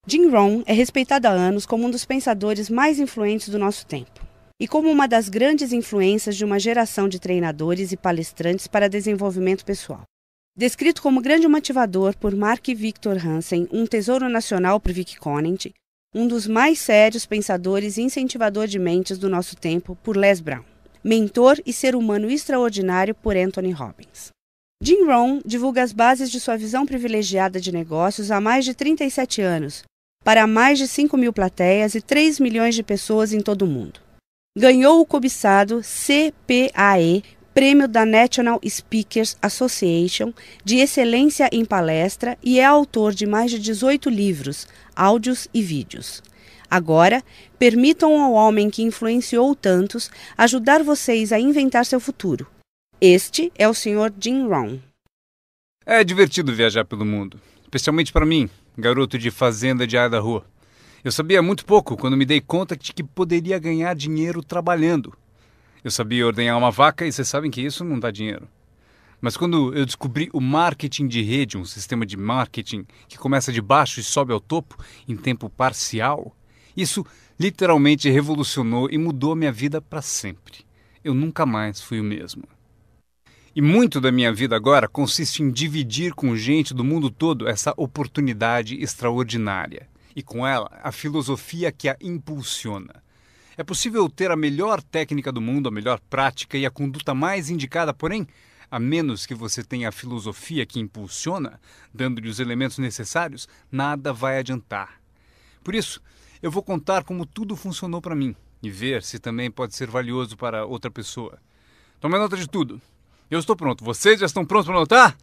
Jim Rohn é respeitado há anos como um dos pensadores mais influentes do nosso tempo e como uma das grandes influências de uma geração de treinadores e palestrantes para desenvolvimento pessoal. Descrito como grande motivador por Mark Victor Hansen, um tesouro nacional por Vic Conant, um dos mais sérios pensadores e incentivador de mentes do nosso tempo por Les Brown, mentor e ser humano extraordinário por Anthony Robbins. Jim Rohn divulga as bases de sua visão privilegiada de negócios há mais de 37 anos, para mais de 5.000 plateias e 3 milhões de pessoas em todo o mundo. Ganhou o cobiçado CPAE, Prêmio da National Speakers Association de Excelência em Palestra e é autor de mais de 18 livros, áudios e vídeos. Agora, permitam ao homem que influenciou tantos ajudar vocês a inventar seu futuro. Este é o Sr. Jim Rohn. É divertido viajar pelo mundo, especialmente para mim, garoto de fazenda de Idaho. Eu sabia muito pouco quando me dei conta de que poderia ganhar dinheiro trabalhando. Eu sabia ordenhar uma vaca e vocês sabem que isso não dá dinheiro. Mas quando eu descobri o marketing de rede, um sistema de marketing que começa de baixo e sobe ao topo em tempo parcial, isso literalmente revolucionou e mudou minha vida para sempre. Eu nunca mais fui o mesmo. E muito da minha vida agora consiste em dividir com gente do mundo todo essa oportunidade extraordinária. E com ela, a filosofia que a impulsiona. É possível ter a melhor técnica do mundo, a melhor prática e a conduta mais indicada, porém, a menos que você tenha a filosofia que impulsiona, dando-lhe os elementos necessários, nada vai adiantar. Por isso, eu vou contar como tudo funcionou para mim e ver se também pode ser valioso para outra pessoa. Tome nota de tudo. Eu estou pronto. Vocês já estão prontos para anotar?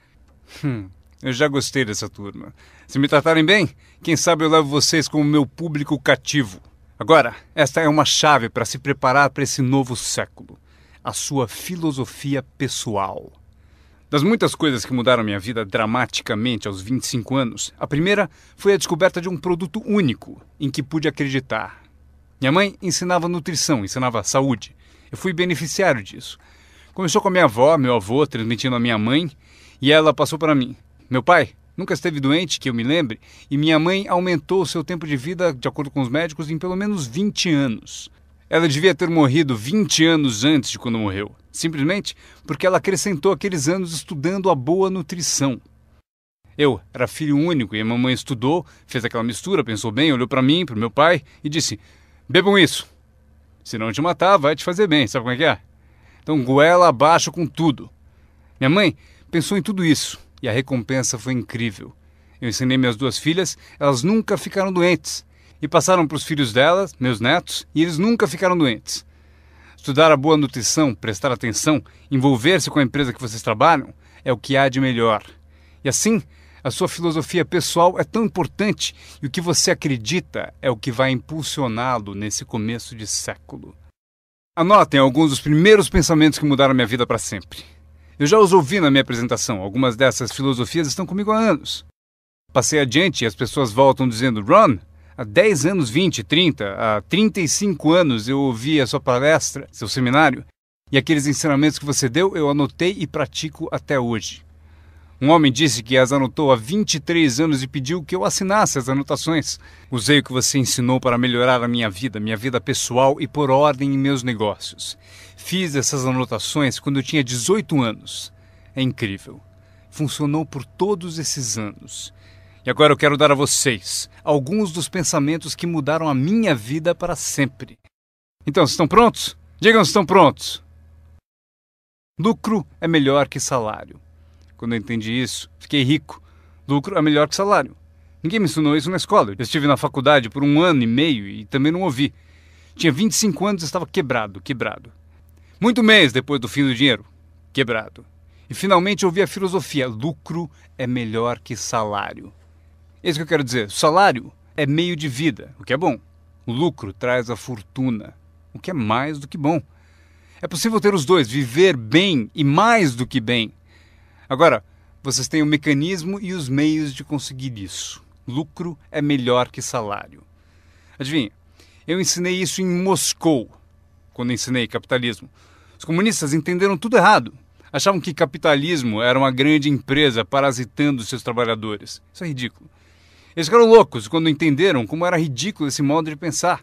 Eu já gostei dessa turma. Se me tratarem bem, quem sabe eu levo vocês como meu público cativo. Agora, esta é uma chave para se preparar para esse novo século. A sua filosofia pessoal. Das muitas coisas que mudaram minha vida dramaticamente aos 25 anos, a primeira foi a descoberta de um produto único em que pude acreditar. Minha mãe ensinava nutrição, ensinava saúde. Eu fui beneficiário disso. Começou com a minha avó, meu avô, transmitindo a minha mãe, e ela passou para mim. Meu pai nunca esteve doente, que eu me lembre, e minha mãe aumentou o seu tempo de vida, de acordo com os médicos, em pelo menos 20 anos. Ela devia ter morrido 20 anos antes de quando morreu, simplesmente porque ela acrescentou aqueles anos estudando a boa nutrição. Eu era filho único e a mamãe estudou, fez aquela mistura, pensou bem, olhou para mim, para o meu pai e disse: bebam isso. Se não te matar, vai te fazer bem, sabe como é que é? Então goela abaixo com tudo. Minha mãe pensou em tudo isso e a recompensa foi incrível. Eu ensinei minhas duas filhas, elas nunca ficaram doentes. E passaram para os filhos delas, meus netos, e eles nunca ficaram doentes. Estudar a boa nutrição, prestar atenção, envolver-se com a empresa que vocês trabalham, é o que há de melhor. E assim, a sua filosofia pessoal é tão importante e o que você acredita é o que vai impulsioná-lo nesse começo de século. Anotem alguns dos primeiros pensamentos que mudaram minha vida para sempre. Eu já os ouvi na minha apresentação, algumas dessas filosofias estão comigo há anos. Passei adiante e as pessoas voltam dizendo: Ron, há 10 anos, 20, 30, há 35 anos eu ouvi a sua palestra, seu seminário, e aqueles ensinamentos que você deu eu anotei e pratico até hoje. Um homem disse que as anotou há 23 anos e pediu que eu assinasse as anotações. Usei o que você ensinou para melhorar a minha vida pessoal e pôr ordem em meus negócios. Fiz essas anotações quando eu tinha 18 anos. É incrível. Funcionou por todos esses anos. E agora eu quero dar a vocês alguns dos pensamentos que mudaram a minha vida para sempre. Então, estão prontos? Digam se estão prontos. Lucro é melhor que salário. Quando eu entendi isso, fiquei rico. Lucro é melhor que salário. Ninguém me ensinou isso na escola. Eu estive na faculdade por 1 ano e meio e também não ouvi. Tinha 25 anos e estava quebrado. Muito mês depois do fim do dinheiro. Quebrado. E finalmente ouvi a filosofia: lucro é melhor que salário. É isso que eu quero dizer. O salário é meio de vida, o que é bom. O lucro traz a fortuna, o que é mais do que bom. É possível ter os dois, viver bem e mais do que bem. Agora, vocês têm o mecanismo e os meios de conseguir isso. Lucro é melhor que salário. Adivinha, eu ensinei isso em Moscou, quando ensinei capitalismo. Os comunistas entenderam tudo errado. Achavam que capitalismo era uma grande empresa parasitando seus trabalhadores. Isso é ridículo. Eles ficaram loucos quando entenderam como era ridículo esse modo de pensar.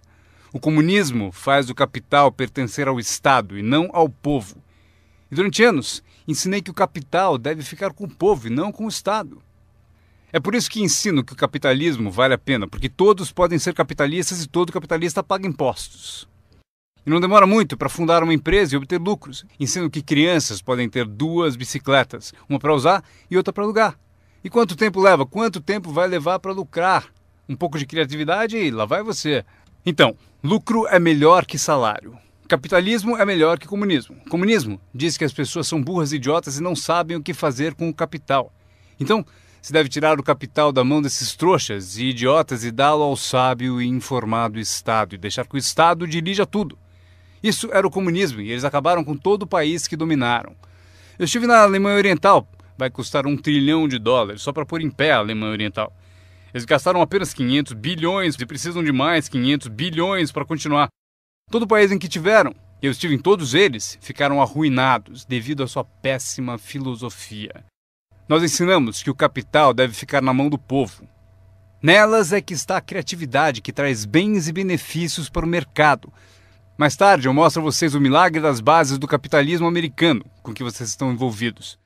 O comunismo faz o capital pertencer ao Estado e não ao povo. E durante anos, ensinei que o capital deve ficar com o povo e não com o Estado. É por isso que ensino que o capitalismo vale a pena, porque todos podem ser capitalistas e todo capitalista paga impostos. E não demora muito para fundar uma empresa e obter lucros. Ensino que crianças podem ter 2 bicicletas, uma para usar e outra para alugar. E quanto tempo leva? Quanto tempo vai levar para lucrar? Um pouco de criatividade e lá vai você. Então, lucro é melhor que salário. Capitalismo é melhor que comunismo. Comunismo diz que as pessoas são burras e idiotas e não sabem o que fazer com o capital. Então, se deve tirar o capital da mão desses trouxas e idiotas e dá-lo ao sábio e informado Estado e deixar que o Estado dirija tudo. Isso era o comunismo e eles acabaram com todo o país que dominaram. Eu estive na Alemanha Oriental. Vai custar $1 trilhão só para pôr em pé a Alemanha Oriental. Eles gastaram apenas 500 bilhões e precisam de mais 500 bilhões para continuar. Todo país em que tiveram, e eu estive em todos eles, ficaram arruinados devido à sua péssima filosofia. Nós ensinamos que o capital deve ficar na mão do povo. Nelas é que está a criatividade que traz bens e benefícios para o mercado. Mais tarde eu mostro a vocês o milagre das bases do capitalismo americano com que vocês estão envolvidos.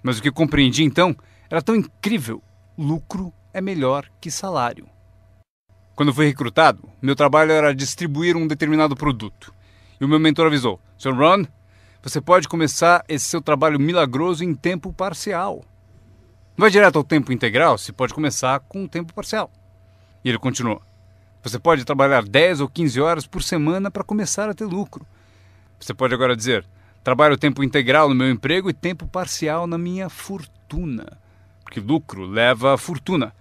Mas o que eu compreendi então era tão incrível. Lucro é melhor que salário. Quando fui recrutado, meu trabalho era distribuir um determinado produto. E o meu mentor avisou: Sr. Ron, você pode começar esse seu trabalho milagroso em tempo parcial. Não vai direto ao tempo integral, se pode começar com um tempo parcial. E ele continuou: você pode trabalhar 10 ou 15 horas por semana para começar a ter lucro. Você pode agora dizer: trabalho tempo integral no meu emprego e tempo parcial na minha fortuna. Porque lucro leva a fortuna.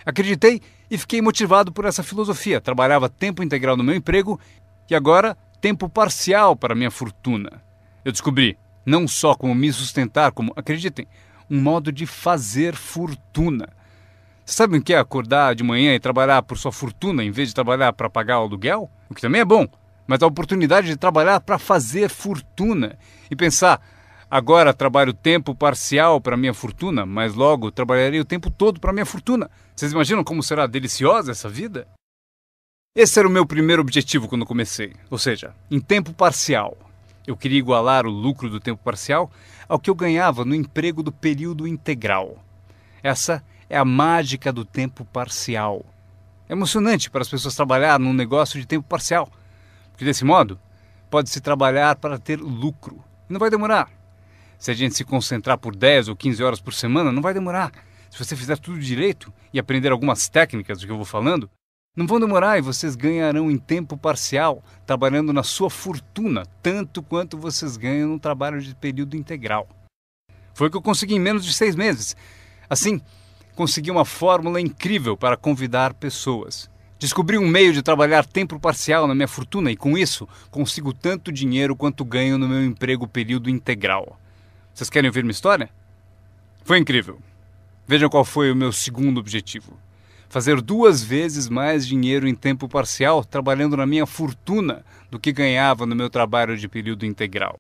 Acreditei e fiquei motivado por essa filosofia. Trabalhava tempo integral no meu emprego e agora tempo parcial para a minha fortuna. Eu descobri não só como me sustentar, como, acreditem, um modo de fazer fortuna. Vocês sabem o que é acordar de manhã e trabalhar por sua fortuna em vez de trabalhar para pagar o aluguel? O que também é bom, mas a oportunidade de trabalhar para fazer fortuna e pensar: agora trabalho tempo parcial para minha fortuna, mas logo trabalharei o tempo todo para minha fortuna. Vocês imaginam como será deliciosa essa vida? Esse era o meu primeiro objetivo quando comecei, ou seja, em tempo parcial. Eu queria igualar o lucro do tempo parcial ao que eu ganhava no emprego do período integral. Essa é a mágica do tempo parcial. É emocionante para as pessoas trabalhar num negócio de tempo parcial, porque desse modo pode-se trabalhar para ter lucro. E não vai demorar. Se a gente se concentrar por 10 ou 15 horas por semana, não vai demorar. Se você fizer tudo direito e aprender algumas técnicas do que eu vou falando, não vão demorar e vocês ganharão em tempo parcial, trabalhando na sua fortuna, tanto quanto vocês ganham no trabalho de período integral. Foi o que eu consegui em menos de 6 meses. Assim, consegui uma fórmula incrível para convidar pessoas. Descobri um meio de trabalhar tempo parcial na minha fortuna e, com isso, consigo tanto dinheiro quanto ganho no meu emprego período integral. Vocês querem ouvir minha história? Foi incrível. Vejam qual foi o meu segundo objetivo. Fazer 2 vezes mais dinheiro em tempo parcial trabalhando na minha fortuna do que ganhava no meu trabalho de período integral.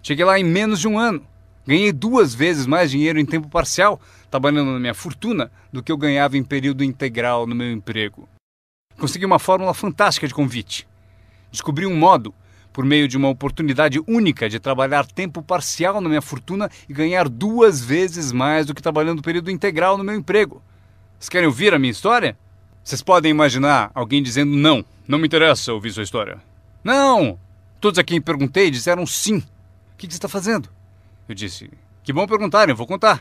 Cheguei lá em menos de um ano. Ganhei 2 vezes mais dinheiro em tempo parcial trabalhando na minha fortuna do que eu ganhava em período integral no meu emprego. Consegui uma fórmula fantástica de convite. Descobri um modo, por meio de uma oportunidade única de trabalhar tempo parcial na minha fortuna e ganhar 2 vezes mais do que trabalhando período integral no meu emprego. Vocês querem ouvir a minha história? Vocês podem imaginar alguém dizendo: não me interessa ouvir sua história. Não! Todos a quem perguntei disseram sim. O que você está fazendo? Eu disse: que bom perguntarem, eu vou contar.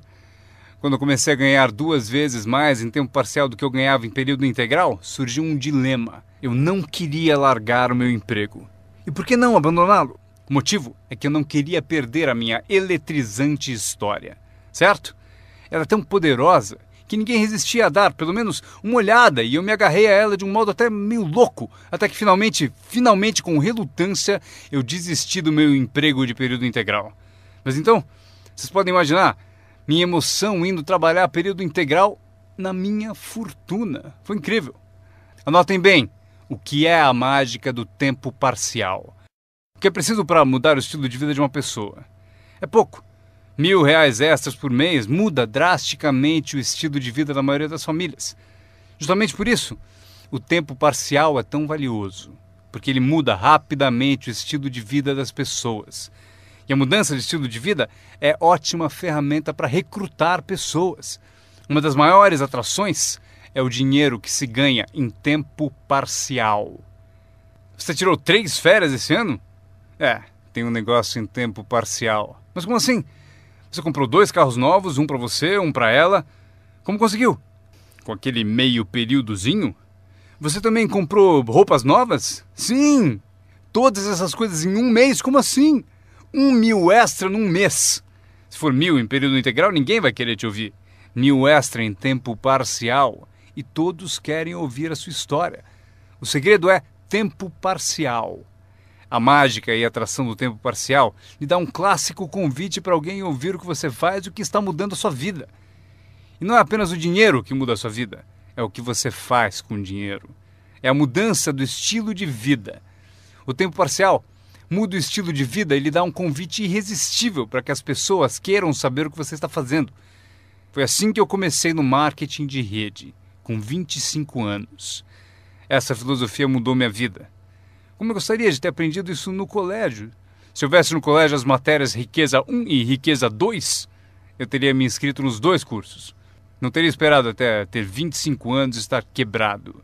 Quando eu comecei a ganhar 2 vezes mais em tempo parcial do que eu ganhava em período integral, surgiu um dilema. Eu não queria largar o meu emprego. E por que não abandoná-lo? O motivo é que eu não queria perder a minha eletrizante história. Certo? Ela é tão poderosa que ninguém resistia a dar pelo menos uma olhada e eu me agarrei a ela de um modo até meio louco, até que finalmente com relutância, eu desisti do meu emprego de período integral. Mas então, vocês podem imaginar minha emoção indo trabalhar período integral na minha fortuna. Foi incrível. Anotem bem o que é a mágica do tempo parcial. O que é preciso para mudar o estilo de vida de uma pessoa? É pouco. R$1.000 extras por mês muda drasticamente o estilo de vida da maioria das famílias. Justamente por isso, o tempo parcial é tão valioso, porque ele muda rapidamente o estilo de vida das pessoas. E a mudança de estilo de vida é ótima ferramenta para recrutar pessoas. Uma das maiores atrações é o dinheiro que se ganha em tempo parcial. Você tirou 3 férias esse ano? Tem um negócio em tempo parcial. Mas como assim? Você comprou 2 carros novos, um para você, um para ela. Como conseguiu? Com aquele meio períodozinho? Você também comprou roupas novas? Sim! Todas essas coisas em um mês? Como assim? 1.000 extra num mês. Se for 1.000 em período integral, ninguém vai querer te ouvir. 1.000 extra em tempo parcial. E todos querem ouvir a sua história. O segredo é tempo parcial. A mágica e a atração do tempo parcial lhe dá um clássico convite para alguém ouvir o que você faz e o que está mudando a sua vida. E não é apenas o dinheiro que muda a sua vida, é o que você faz com o dinheiro. É a mudança do estilo de vida. O tempo parcial muda o estilo de vida e lhe dá um convite irresistível para que as pessoas queiram saber o que você está fazendo. Foi assim que eu comecei no marketing de rede, com 25 anos. Essa filosofia mudou minha vida. Como eu gostaria de ter aprendido isso no colégio. Se houvesse no colégio as matérias Riqueza 1 e Riqueza 2, eu teria me inscrito nos 2 cursos. Não teria esperado até ter 25 anos e estar quebrado.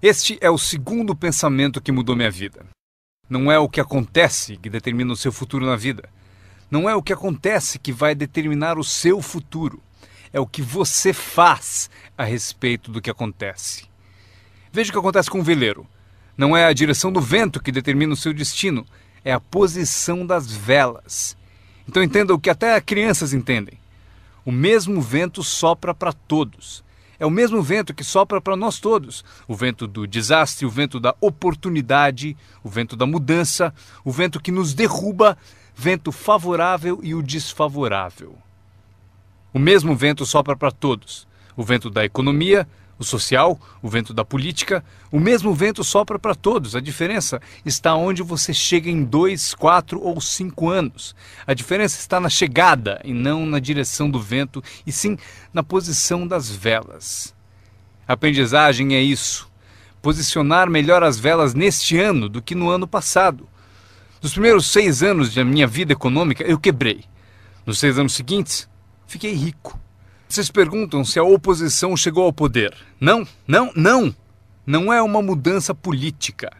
Este é o segundo pensamento que mudou minha vida. Não é o que acontece que determina o seu futuro na vida. Não é o que acontece que vai determinar o seu futuro. É o que você faz a respeito do que acontece. Veja o que acontece com um veleiro. Não é a direção do vento que determina o seu destino, é a posição das velas. Então entenda o que até crianças entendem. O mesmo vento sopra para todos. É o mesmo vento que sopra para nós todos. O vento do desastre, o vento da oportunidade, o vento da mudança, o vento que nos derruba, vento favorável e o desfavorável. O mesmo vento sopra para todos. O vento da economia, o social, o vento da política, o mesmo vento sopra para todos. A diferença está onde você chega em 2, 4 ou 5 anos. A diferença está na chegada e não na direção do vento, e sim na posição das velas. A aprendizagem é isso. Posicionar melhor as velas neste ano do que no ano passado. Nos primeiros 6 anos da minha vida econômica, eu quebrei. Nos 6 anos seguintes, fiquei rico. Vocês perguntam se a oposição chegou ao poder. Não. Não é uma mudança política.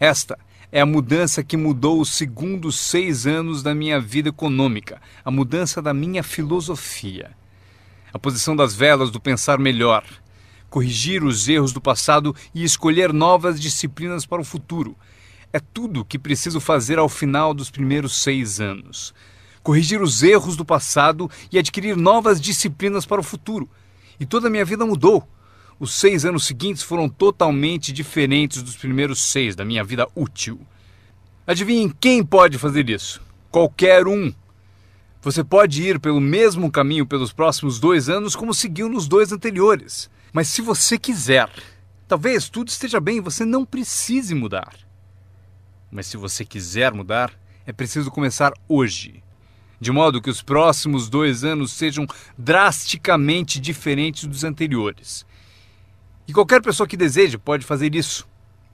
Esta é a mudança que mudou os segundos 6 anos da minha vida econômica. A mudança da minha filosofia. A posição das velas do pensar melhor. Corrigir os erros do passado e escolher novas disciplinas para o futuro. É tudo o que preciso fazer ao final dos primeiros 6 anos. Corrigir os erros do passado e adquirir novas disciplinas para o futuro. E toda a minha vida mudou. Os 6 anos seguintes foram totalmente diferentes dos primeiros 6 da minha vida útil. Adivinhem quem pode fazer isso? Qualquer um. Você pode ir pelo mesmo caminho pelos próximos 2 anos como seguiu nos 2 anteriores. Mas se você quiser, talvez tudo esteja bem e você não precise mudar. Mas se você quiser mudar, é preciso começar hoje. De modo que os próximos 2 anos sejam drasticamente diferentes dos anteriores. E qualquer pessoa que deseje pode fazer isso.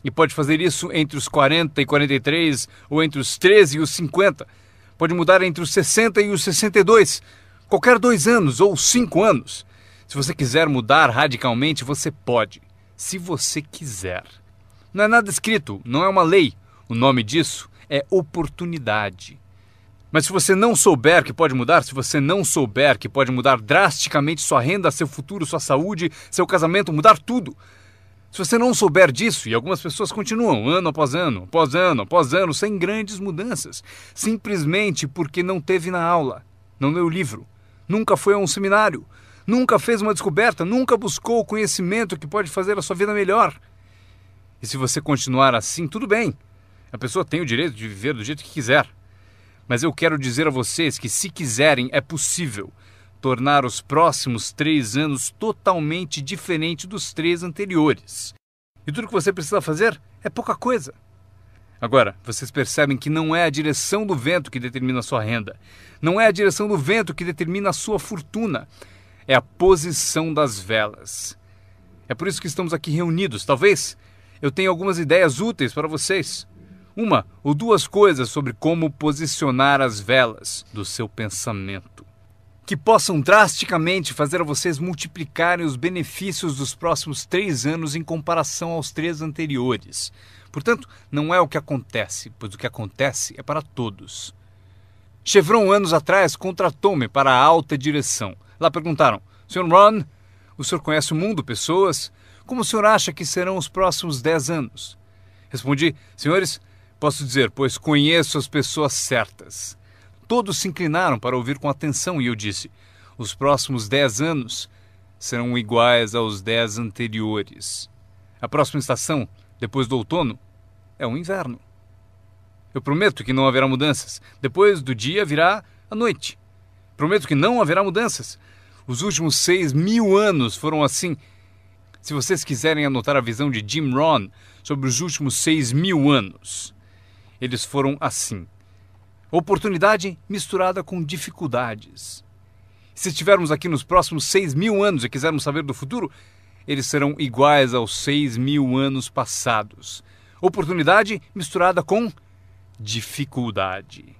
E pode fazer isso entre os 40 e 43, ou entre os 13 e os 50. Pode mudar entre os 60 e os 62. Qualquer 2 anos ou 5 anos. Se você quiser mudar radicalmente, você pode. Se você quiser. Não é nada escrito, não é uma lei. O nome disso é oportunidade. Mas se você não souber que pode mudar, se você não souber que pode mudar drasticamente sua renda, seu futuro, sua saúde, seu casamento, mudar tudo. Se você não souber disso, e algumas pessoas continuam ano após ano, após ano, após ano, sem grandes mudanças, simplesmente porque não teve na aula, não leu o livro, nunca foi a um seminário, nunca fez uma descoberta, nunca buscou o conhecimento que pode fazer a sua vida melhor. E se você continuar assim, tudo bem. A pessoa tem o direito de viver do jeito que quiser. Mas eu quero dizer a vocês que, se quiserem, é possível tornar os próximos 3 anos totalmente diferente dos 3 anteriores. E tudo que você precisa fazer é pouca coisa. Agora, vocês percebem que não é a direção do vento que determina a sua renda. Não é a direção do vento que determina a sua fortuna. é a posição das velas. É por isso que estamos aqui reunidos. Talvez eu tenha algumas ideias úteis para vocês. Uma ou duas coisas sobre como posicionar as velas do seu pensamento, que possam drasticamente fazer a vocês multiplicarem os benefícios dos próximos 3 anos em comparação aos 3 anteriores. Portanto, não é o que acontece, pois o que acontece é para todos. Chevron, anos atrás, contratou-me para a alta direção. Lá perguntaram: Sr. Ron, o senhor conhece o mundo, pessoas? Como o senhor acha que serão os próximos 10 anos? Respondi: senhores, posso dizer, pois conheço as pessoas certas. Todos se inclinaram para ouvir com atenção e eu disse: os próximos 10 anos serão iguais aos 10 anteriores. A próxima estação, depois do outono, é o inverno. Eu prometo que não haverá mudanças. Depois do dia virá a noite. Prometo que não haverá mudanças. Os últimos 6.000 anos foram assim. Se vocês quiserem anotar a visão de Jim Rohn sobre os últimos 6.000 anos, eles foram assim. Oportunidade misturada com dificuldades. Se estivermos aqui nos próximos 6.000 anos e quisermos saber do futuro, eles serão iguais aos 6.000 anos passados. Oportunidade misturada com dificuldade.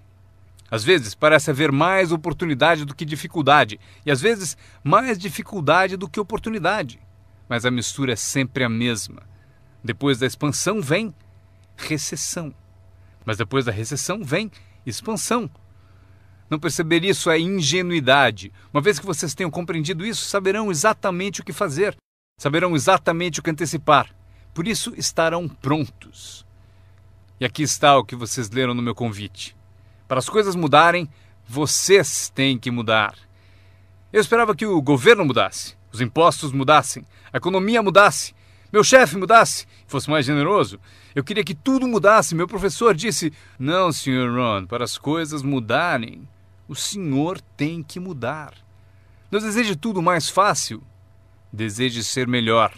Às vezes parece haver mais oportunidade do que dificuldade, e às vezes mais dificuldade do que oportunidade. Mas a mistura é sempre a mesma. Depois da expansão vem recessão. Mas depois da recessão vem expansão. Não perceber isso é ingenuidade. Uma vez que vocês tenham compreendido isso, saberão exatamente o que fazer. Saberão exatamente o que antecipar. Por isso estarão prontos. E aqui está o que vocês leram no meu convite. Para as coisas mudarem, vocês têm que mudar. Eu esperava que o governo mudasse, os impostos mudassem, a economia mudasse, meu chefe mudasse, fosse mais generoso. Eu queria que tudo mudasse. Meu professor disse: não, Sr. Ron, para as coisas mudarem, o senhor tem que mudar. Não deseje tudo mais fácil, deseje ser melhor.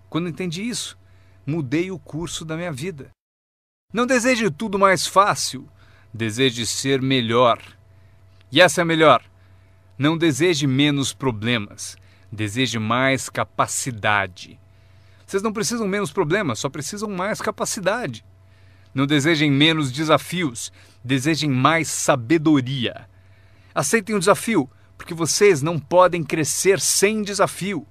Quando entendi isso, mudei o curso da minha vida. Não deseje tudo mais fácil, deseje ser melhor. E essa é a melhor. Não deseje menos problemas, deseje mais capacidade. Vocês não precisam menos problemas, só precisam mais capacidade. Não desejem menos desafios, desejem mais sabedoria. Aceitem o desafio, porque vocês não podem crescer sem desafio.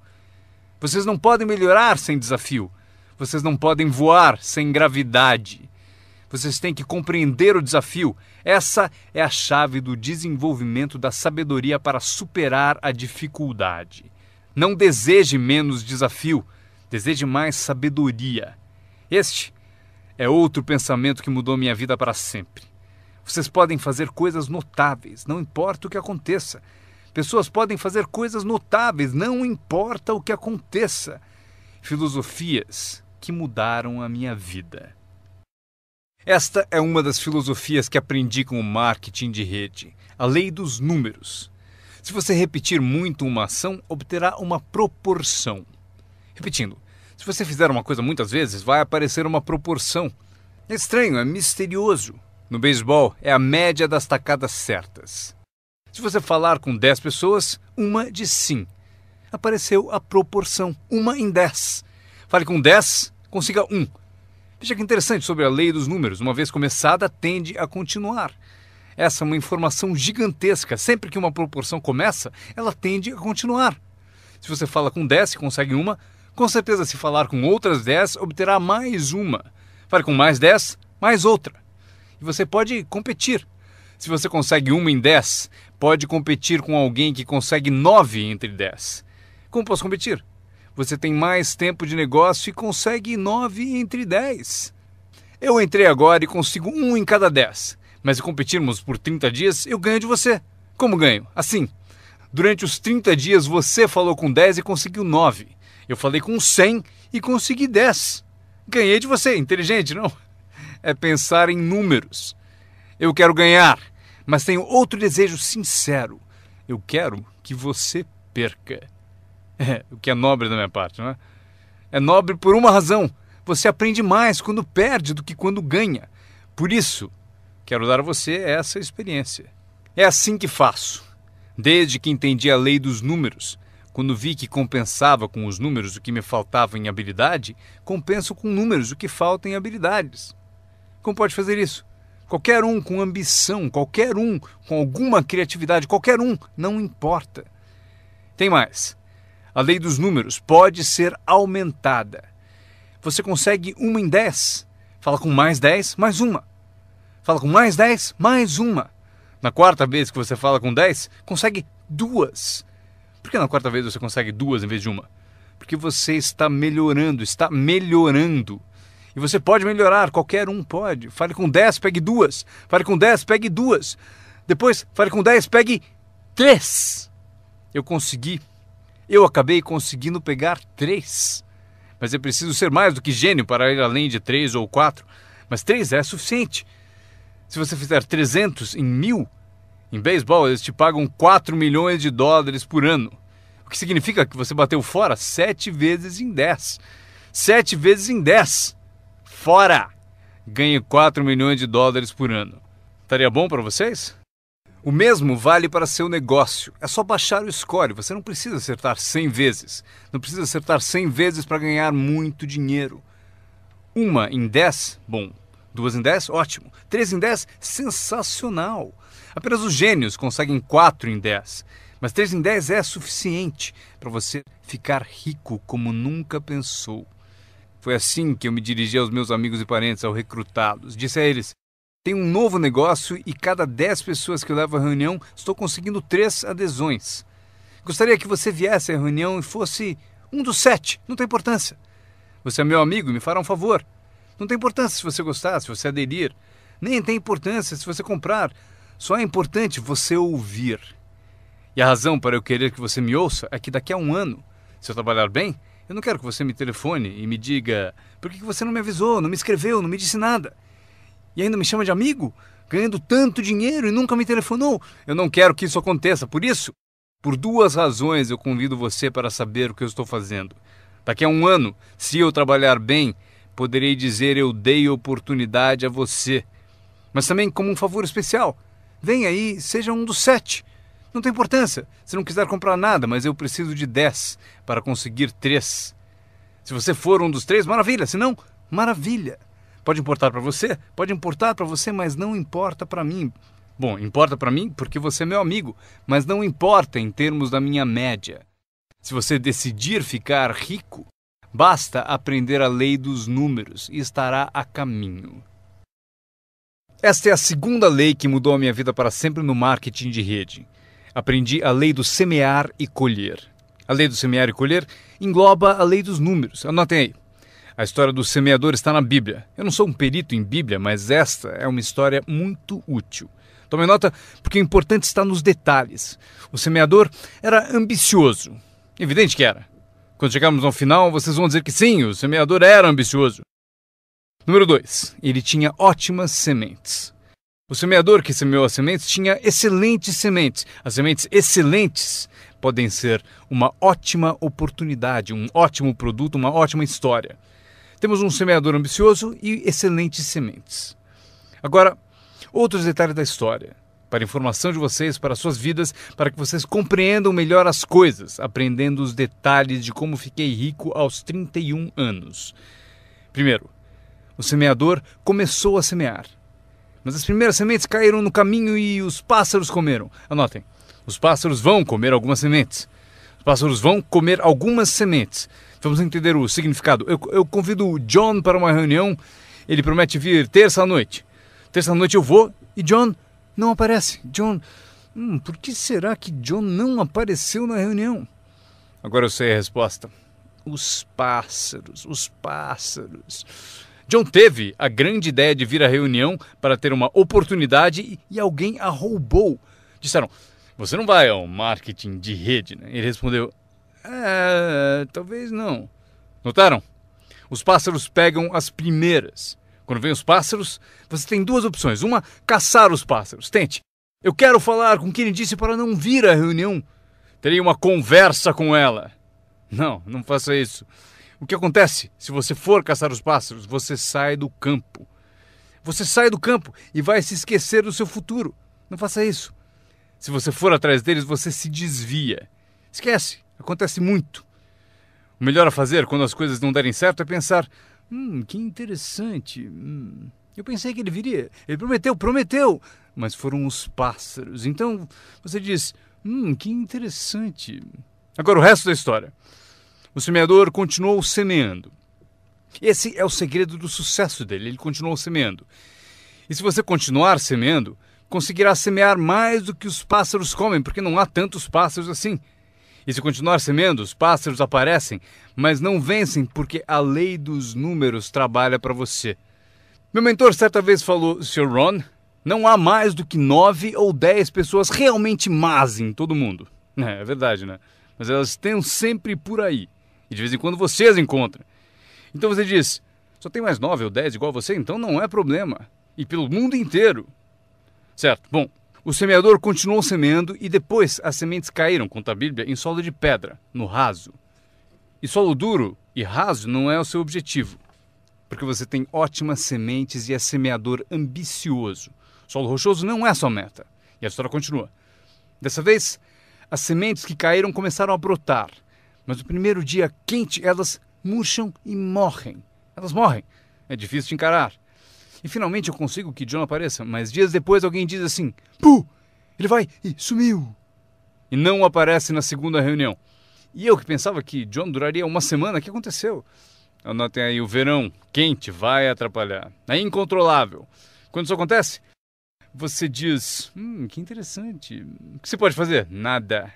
Vocês não podem melhorar sem desafio. Vocês não podem voar sem gravidade. Vocês têm que compreender o desafio. Essa é a chave do desenvolvimento da sabedoria para superar a dificuldade. Não deseje menos desafio, deseje mais sabedoria. Este é outro pensamento que mudou minha vida para sempre. Vocês podem fazer coisas notáveis, não importa o que aconteça. Pessoas podem fazer coisas notáveis, não importa o que aconteça. Filosofias que mudaram a minha vida. Esta é uma das filosofias que aprendi com o marketing de rede, a lei dos números. Se você repetir muito uma ação, obterá uma proporção. Repetindo, se você fizer uma coisa muitas vezes, vai aparecer uma proporção. É estranho, é misterioso. No beisebol, é a média das tacadas certas. Se você falar com 10 pessoas, uma diz sim. Apareceu a proporção, 1 em 10. Fale com 10, consiga 1. Veja que interessante sobre a lei dos números. Uma vez começada, tende a continuar. Essa é uma informação gigantesca. Sempre que uma proporção começa, ela tende a continuar. Se você fala com 10 e consegue uma, com certeza se falar com outras 10, obterá mais uma. Fale com mais 10, mais outra. E você pode competir. Se você consegue 1 em 10, pode competir com alguém que consegue 9 entre 10. Como posso competir? Você tem mais tempo de negócio e consegue 9 entre 10. Eu entrei agora e consigo 1 em cada 10. Mas se competirmos por 30 dias, eu ganho de você. Como ganho? Assim. Durante os 30 dias você falou com 10 e conseguiu 9. Eu falei com 100 e consegui 10. Ganhei de você. Inteligente, não? É pensar em números. Eu quero ganhar, mas tenho outro desejo sincero. Eu quero que você perca. O que é nobre da minha parte, não é? É nobre por uma razão. Você aprende mais quando perde do que quando ganha. Por isso, quero dar a você essa experiência. É assim que faço. Desde que entendi a lei dos números, Quando vi que compensava com os números o que me faltava em habilidade, compenso com números o que falta em habilidades. Como pode fazer isso? Qualquer um com ambição, qualquer um com alguma criatividade, qualquer um, não importa. Tem mais. A lei dos números pode ser aumentada. Você consegue 1 em 10. Fala com mais 10, mais uma. Fala com mais 10, mais uma. Na quarta vez que você fala com 10, consegue 2. Por que na quarta vez você consegue 2 em vez de uma? Porque você está melhorando, está melhorando. E você pode melhorar, qualquer um pode. Fale com 10, pegue 2. Fale com 10, pegue 2. Depois, fale com 10, pegue 3. Eu consegui. Eu acabei conseguindo pegar 3. Mas eu preciso ser mais do que gênio para ir além de 3 ou 4. Mas 3 é suficiente. Se você fizer 300 em 1000, em beisebol eles te pagam 4 milhões de dólares por ano. O que significa que você bateu fora 7 vezes em 10. 7 vezes em 10. Fora! Ganhe 4 milhões de dólares por ano. Estaria bom para vocês? O mesmo vale para seu negócio. É só baixar o score. Você não precisa acertar 100 vezes. Não precisa acertar 100 vezes para ganhar muito dinheiro. 1 em 10, bom. 2 em 10, ótimo. 3 em 10, sensacional. Apenas os gênios conseguem 4 em 10. Mas 3 em 10 é suficiente para você ficar rico como nunca pensou. Foi assim que eu me dirigi aos meus amigos e parentes ao recrutá-los. Disse a eles: tem um novo negócio e cada 10 pessoas que eu levo à reunião, estou conseguindo 3 adesões. Gostaria que você viesse à reunião e fosse um dos 7, não tem importância. Você é meu amigo e me fará um favor. Não tem importância se você gostar, se você aderir. Nem tem importância se você comprar. Só é importante você ouvir. E a razão para eu querer que você me ouça é que daqui a 1 ano, se eu trabalhar bem, eu não quero que você me telefone e me diga: por que você não me avisou, não me escreveu, não me disse nada? E ainda me chama de amigo, ganhando tanto dinheiro e nunca me telefonou. Eu não quero que isso aconteça. Por isso, por 2 razões eu convido você para saber o que eu estou fazendo. Daqui a 1 ano, se eu trabalhar bem, poderei dizer: eu dei oportunidade a você. Mas também como um favor especial. Venha aí, seja um dos 7. Não tem importância se não quiser comprar nada, mas eu preciso de 10 para conseguir 3. Se você for um dos 3, maravilha. Se não, maravilha. Pode importar para você? Pode importar para você, mas não importa para mim. Bom, importa para mim porque você é meu amigo, mas não importa em termos da minha média. Se você decidir ficar rico, basta aprender a lei dos números e estará a caminho. Esta é a segunda lei que mudou a minha vida para sempre no marketing de rede. Aprendi a lei do semear e colher. A lei do semear e colher engloba a lei dos números. Anotem aí. A história do semeador está na Bíblia. Eu não sou um perito em Bíblia, mas esta é uma história muito útil. Tome nota, porque o importante está nos detalhes. O semeador era ambicioso. Evidente que era. Quando chegarmos ao final, vocês vão dizer que sim, o semeador era ambicioso. Número 2. Ele tinha ótimas sementes. O semeador que semeou as sementes tinha excelentes sementes. As sementes excelentes podem ser uma ótima oportunidade, um ótimo produto, uma ótima história. Temos um semeador ambicioso e excelentes sementes. Agora, outros detalhes da história. Para a informação de vocês, para suas vidas, para que vocês compreendam melhor as coisas, aprendendo os detalhes de como fiquei rico aos 31 anos. Primeiro, o semeador começou a semear. Mas as primeiras sementes caíram no caminho e os pássaros comeram. Anotem, os pássaros vão comer algumas sementes. Os pássaros vão comer algumas sementes. Vamos entender o significado. Eu convido o John para uma reunião. Ele promete vir terça à noite. Terça à noite eu vou e John não aparece. John, por que será que John não apareceu na reunião? Agora eu sei a resposta. Os pássaros, os pássaros. John teve a grande ideia de vir à reunião para ter uma oportunidade e alguém a roubou. Disseram: você não vai ao marketing de rede, né? Ele respondeu: talvez não. Notaram? Os pássaros pegam as primeiras. Quando vem os pássaros, você tem 2 opções. Uma, caçar os pássaros. Tente. Eu quero falar com quem disse para não vir à reunião. Terei uma conversa com ela. Não, não faça isso. O que acontece? Se você for caçar os pássaros, você sai do campo. Você sai do campo e vai se esquecer do seu futuro. Não faça isso. Se você for atrás deles, você se desvia. Esquece. Acontece muito. O melhor a fazer quando as coisas não derem certo é pensar, que interessante. Eu pensei que ele viria. Ele prometeu. Mas foram os pássaros. Então você diz, que interessante. Agora o resto da história. O semeador continuou semeando. Esse é o segredo do sucesso dele. Ele continuou semeando. E se você continuar semeando, conseguirá semear mais do que os pássaros comem, porque não há tantos pássaros assim. E se continuar semeando, os pássaros aparecem, mas não vencem porque a lei dos números trabalha para você. Meu mentor certa vez falou, Sr. Ron, não há mais do que 9 ou 10 pessoas realmente más em todo mundo. É verdade, né? Mas elas estão sempre por aí. E de vez em quando você as encontra. Então você diz, só tem mais 9 ou 10 igual a você, então não é problema. E pelo mundo inteiro. Certo, bom. O semeador continuou semeando e depois as sementes caíram, conta a Bíblia, em solo de pedra, no raso. E solo duro e raso não é o seu objetivo, porque você tem ótimas sementes e é semeador ambicioso. Solo rochoso não é a sua meta. E a história continua. Dessa vez, as sementes que caíram começaram a brotar, mas no primeiro dia quente elas murcham e morrem. Elas morrem. É difícil de encarar. E finalmente eu consigo que John apareça, mas dias depois alguém diz assim, Puh! Ele vai e sumiu. E não aparece na segunda reunião. E eu que pensava que John duraria uma semana, o que aconteceu? Anotem aí, o verão quente vai atrapalhar. É incontrolável. Quando isso acontece, você diz, que interessante. O que você pode fazer? Nada.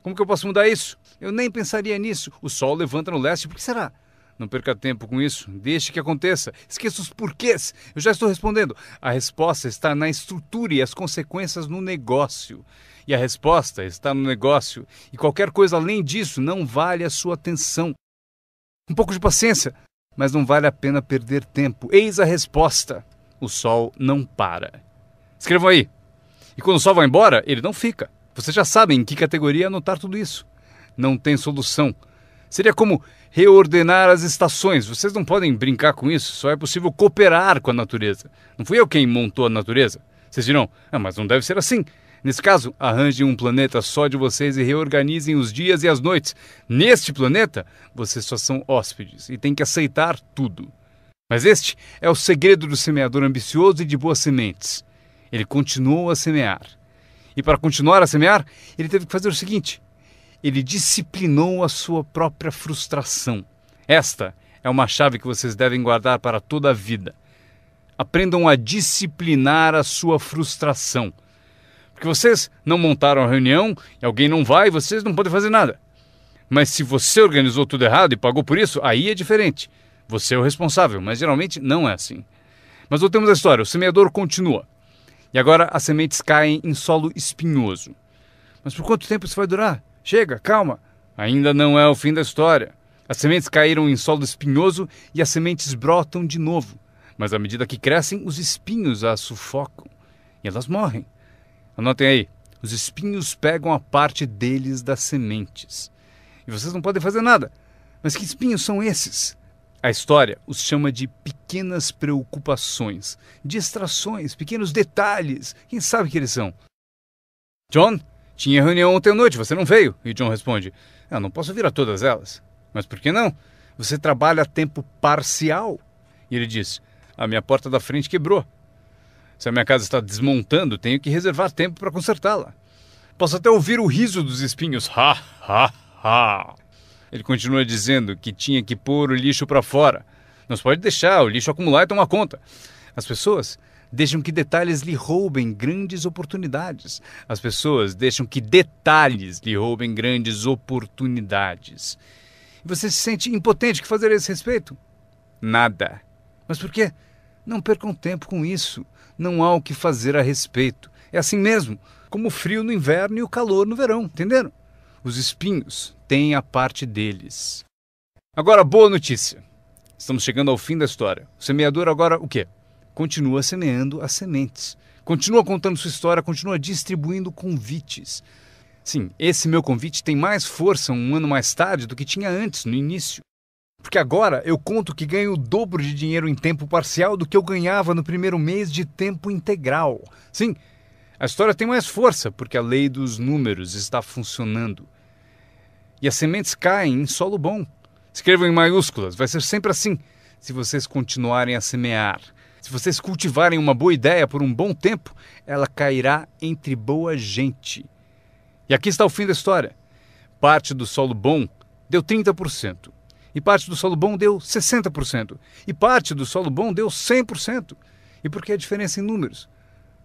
Como que eu posso mudar isso? Eu nem pensaria nisso. O sol levanta no leste, por que será? Não perca tempo com isso, deixe que aconteça. Esqueça os porquês. Eu já estou respondendo. A resposta está na estrutura e as consequências no negócio. E a resposta está no negócio. E qualquer coisa além disso não vale a sua atenção. Um pouco de paciência, mas não vale a pena perder tempo. Eis a resposta. O sol não para. Escrevam aí. E quando o sol vai embora, ele não fica. Vocês já sabem em que categoria anotar tudo isso. Não tem solução. Seria como reordenar as estações. Vocês não podem brincar com isso. Só é possível cooperar com a natureza. Não fui eu quem montou a natureza. Vocês dirão, mas não deve ser assim. Nesse caso, arranjem um planeta só de vocês e reorganizem os dias e as noites. Neste planeta, vocês só são hóspedes e têm que aceitar tudo. Mas este é o segredo do semeador ambicioso e de boas sementes. Ele continuou a semear. E para continuar a semear, ele teve que fazer o seguinte. Ele disciplinou a sua própria frustração. Esta é uma chave que vocês devem guardar para toda a vida. Aprendam a disciplinar a sua frustração. Porque vocês não montaram a reunião e alguém não vai, vocês não podem fazer nada. Mas se você organizou tudo errado e pagou por isso, aí é diferente. Você é o responsável, mas geralmente não é assim. Mas voltemos à história. O semeador continua. E agora as sementes caem em solo espinhoso. Mas por quanto tempo isso vai durar? Chega, calma. Ainda não é o fim da história. As sementes caíram em solo espinhoso e as sementes brotam de novo. Mas à medida que crescem, os espinhos as sufocam. E elas morrem. Anotem aí. Os espinhos pegam a parte deles das sementes. E vocês não podem fazer nada. Mas que espinhos são esses? A história os chama de pequenas preocupações, distrações, pequenos detalhes. Quem sabe que eles são? John? Tinha reunião ontem à noite, você não veio. E John responde, não posso vir a todas elas. Mas por que não? Você trabalha a tempo parcial. E ele diz, a minha porta da frente quebrou. Se a minha casa está desmontando, tenho que reservar tempo para consertá-la. Posso até ouvir o riso dos espinhos. Ha, ha, ha. Ele continua dizendo que tinha que pôr o lixo para fora. Não se pode deixar o lixo acumular e tomar conta. As pessoas deixam que detalhes lhe roubem grandes oportunidades. As pessoas deixam que detalhes lhe roubem grandes oportunidades. E você se sente impotente. O que fazer a esse respeito? Nada. Mas por quê? Não percam tempo com isso. Não há o que fazer a respeito. É assim mesmo, como o frio no inverno e o calor no verão, entenderam? Os espinhos têm a parte deles. Agora, boa notícia. Estamos chegando ao fim da história. O semeador agora o quê? Continua semeando as sementes. Continua contando sua história, continua distribuindo convites. Sim, esse meu convite tem mais força um ano mais tarde do que tinha antes, no início. Porque agora eu conto que ganho o dobro de dinheiro em tempo parcial do que eu ganhava no primeiro mês de tempo integral. Sim, a história tem mais força porque a lei dos números está funcionando. E as sementes caem em solo bom. Escrevam em maiúsculas, vai ser sempre assim, se vocês continuarem a semear. Se vocês cultivarem uma boa ideia por um bom tempo, ela cairá entre boa gente. E aqui está o fim da história. Parte do solo bom deu 30%. E parte do solo bom deu 60%. E parte do solo bom deu 100%. E por que a diferença em números?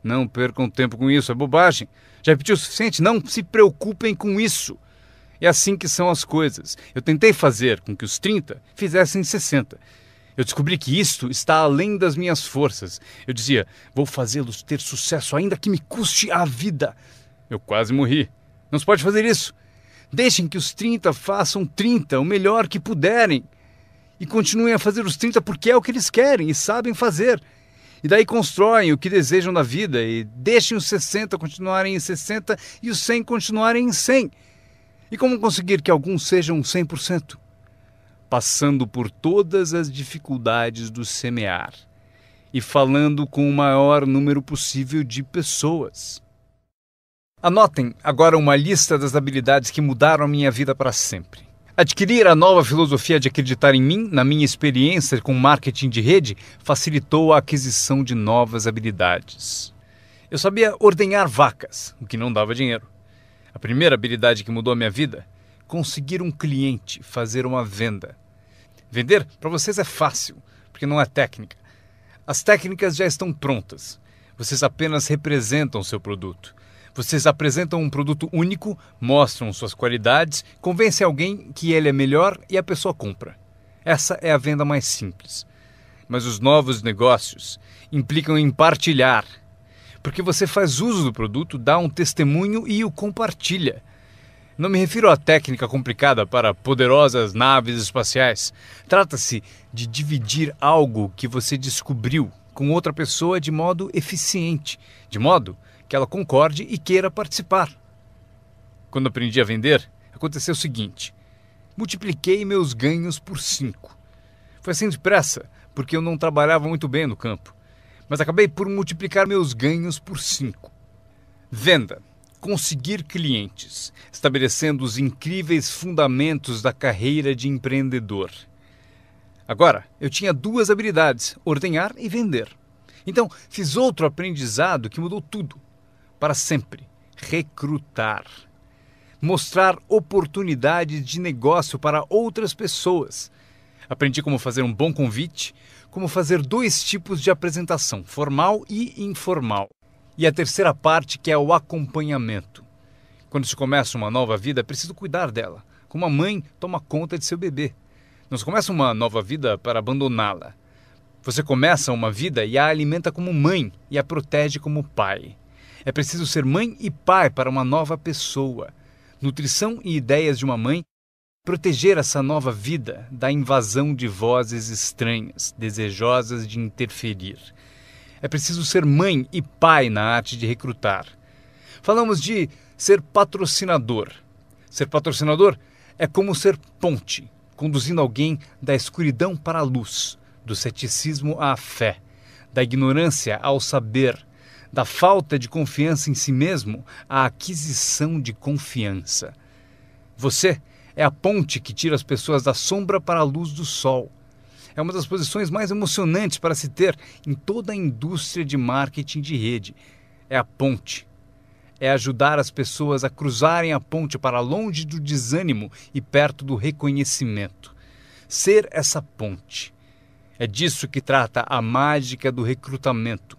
Não percam tempo com isso, é bobagem. Já repeti o suficiente? Não se preocupem com isso. É assim que são as coisas. Eu tentei fazer com que os 30 fizessem 60. Eu descobri que isto está além das minhas forças. Eu dizia, vou fazê-los ter sucesso ainda que me custe a vida. Eu quase morri. Não se pode fazer isso. Deixem que os 30 façam 30, o melhor que puderem. E continuem a fazer os 30 porque é o que eles querem e sabem fazer. E daí constroem o que desejam na vida e deixem os 60 continuarem em 60 e os 100 continuarem em 100. E como conseguir que alguns sejam 100%? Passando por todas as dificuldades do semear e falando com o maior número possível de pessoas. Anotem agora uma lista das habilidades que mudaram a minha vida para sempre. Adquirir a nova filosofia de acreditar em mim, na minha experiência com marketing de rede, facilitou a aquisição de novas habilidades. Eu sabia ordenhar vacas, o que não dava dinheiro. A primeira habilidade que mudou a minha vida? Conseguir um cliente, fazer uma venda. Vender para vocês é fácil, porque não é técnica. As técnicas já estão prontas. Vocês apenas representam o seu produto. Vocês apresentam um produto único, mostram suas qualidades, convencem alguém que ele é melhor e a pessoa compra. Essa é a venda mais simples. Mas os novos negócios implicam em partilhar, porque você faz uso do produto, dá um testemunho e o compartilha. Não me refiro à técnica complicada para poderosas naves espaciais. Trata-se de dividir algo que você descobriu com outra pessoa de modo eficiente, de modo que ela concorde e queira participar. Quando aprendi a vender, aconteceu o seguinte: multipliquei meus ganhos por 5. Foi assim depressa, porque eu não trabalhava muito bem no campo, mas acabei por multiplicar meus ganhos por 5. Venda. Conseguir clientes, estabelecendo os incríveis fundamentos da carreira de empreendedor. Agora, eu tinha 2 habilidades, ordenhar e vender. Então, fiz outro aprendizado que mudou tudo. Para sempre, recrutar. Mostrar oportunidades de negócio para outras pessoas. Aprendi como fazer um bom convite, como fazer 2 tipos de apresentação, formal e informal. E a terceira parte, que é o acompanhamento. Quando se começa uma nova vida, é preciso cuidar dela. Como a mãe toma conta de seu bebê. Não se começa uma nova vida para abandoná-la. Você começa uma vida e a alimenta como mãe e a protege como pai. É preciso ser mãe e pai para uma nova pessoa. Nutrição e ideias de uma mãe. Proteger essa nova vida da invasão de vozes estranhas, desejosas de interferir. É preciso ser mãe e pai na arte de recrutar. Falamos de ser patrocinador. Ser patrocinador é como ser ponte, conduzindo alguém da escuridão para a luz, do ceticismo à fé, da ignorância ao saber, da falta de confiança em si mesmo à aquisição de confiança. Você é a ponte que tira as pessoas da sombra para a luz do sol. É uma das posições mais emocionantes para se ter em toda a indústria de marketing de rede. É a ponte. É ajudar as pessoas a cruzarem a ponte para longe do desânimo e perto do reconhecimento. Ser essa ponte. É disso que trata a mágica do recrutamento.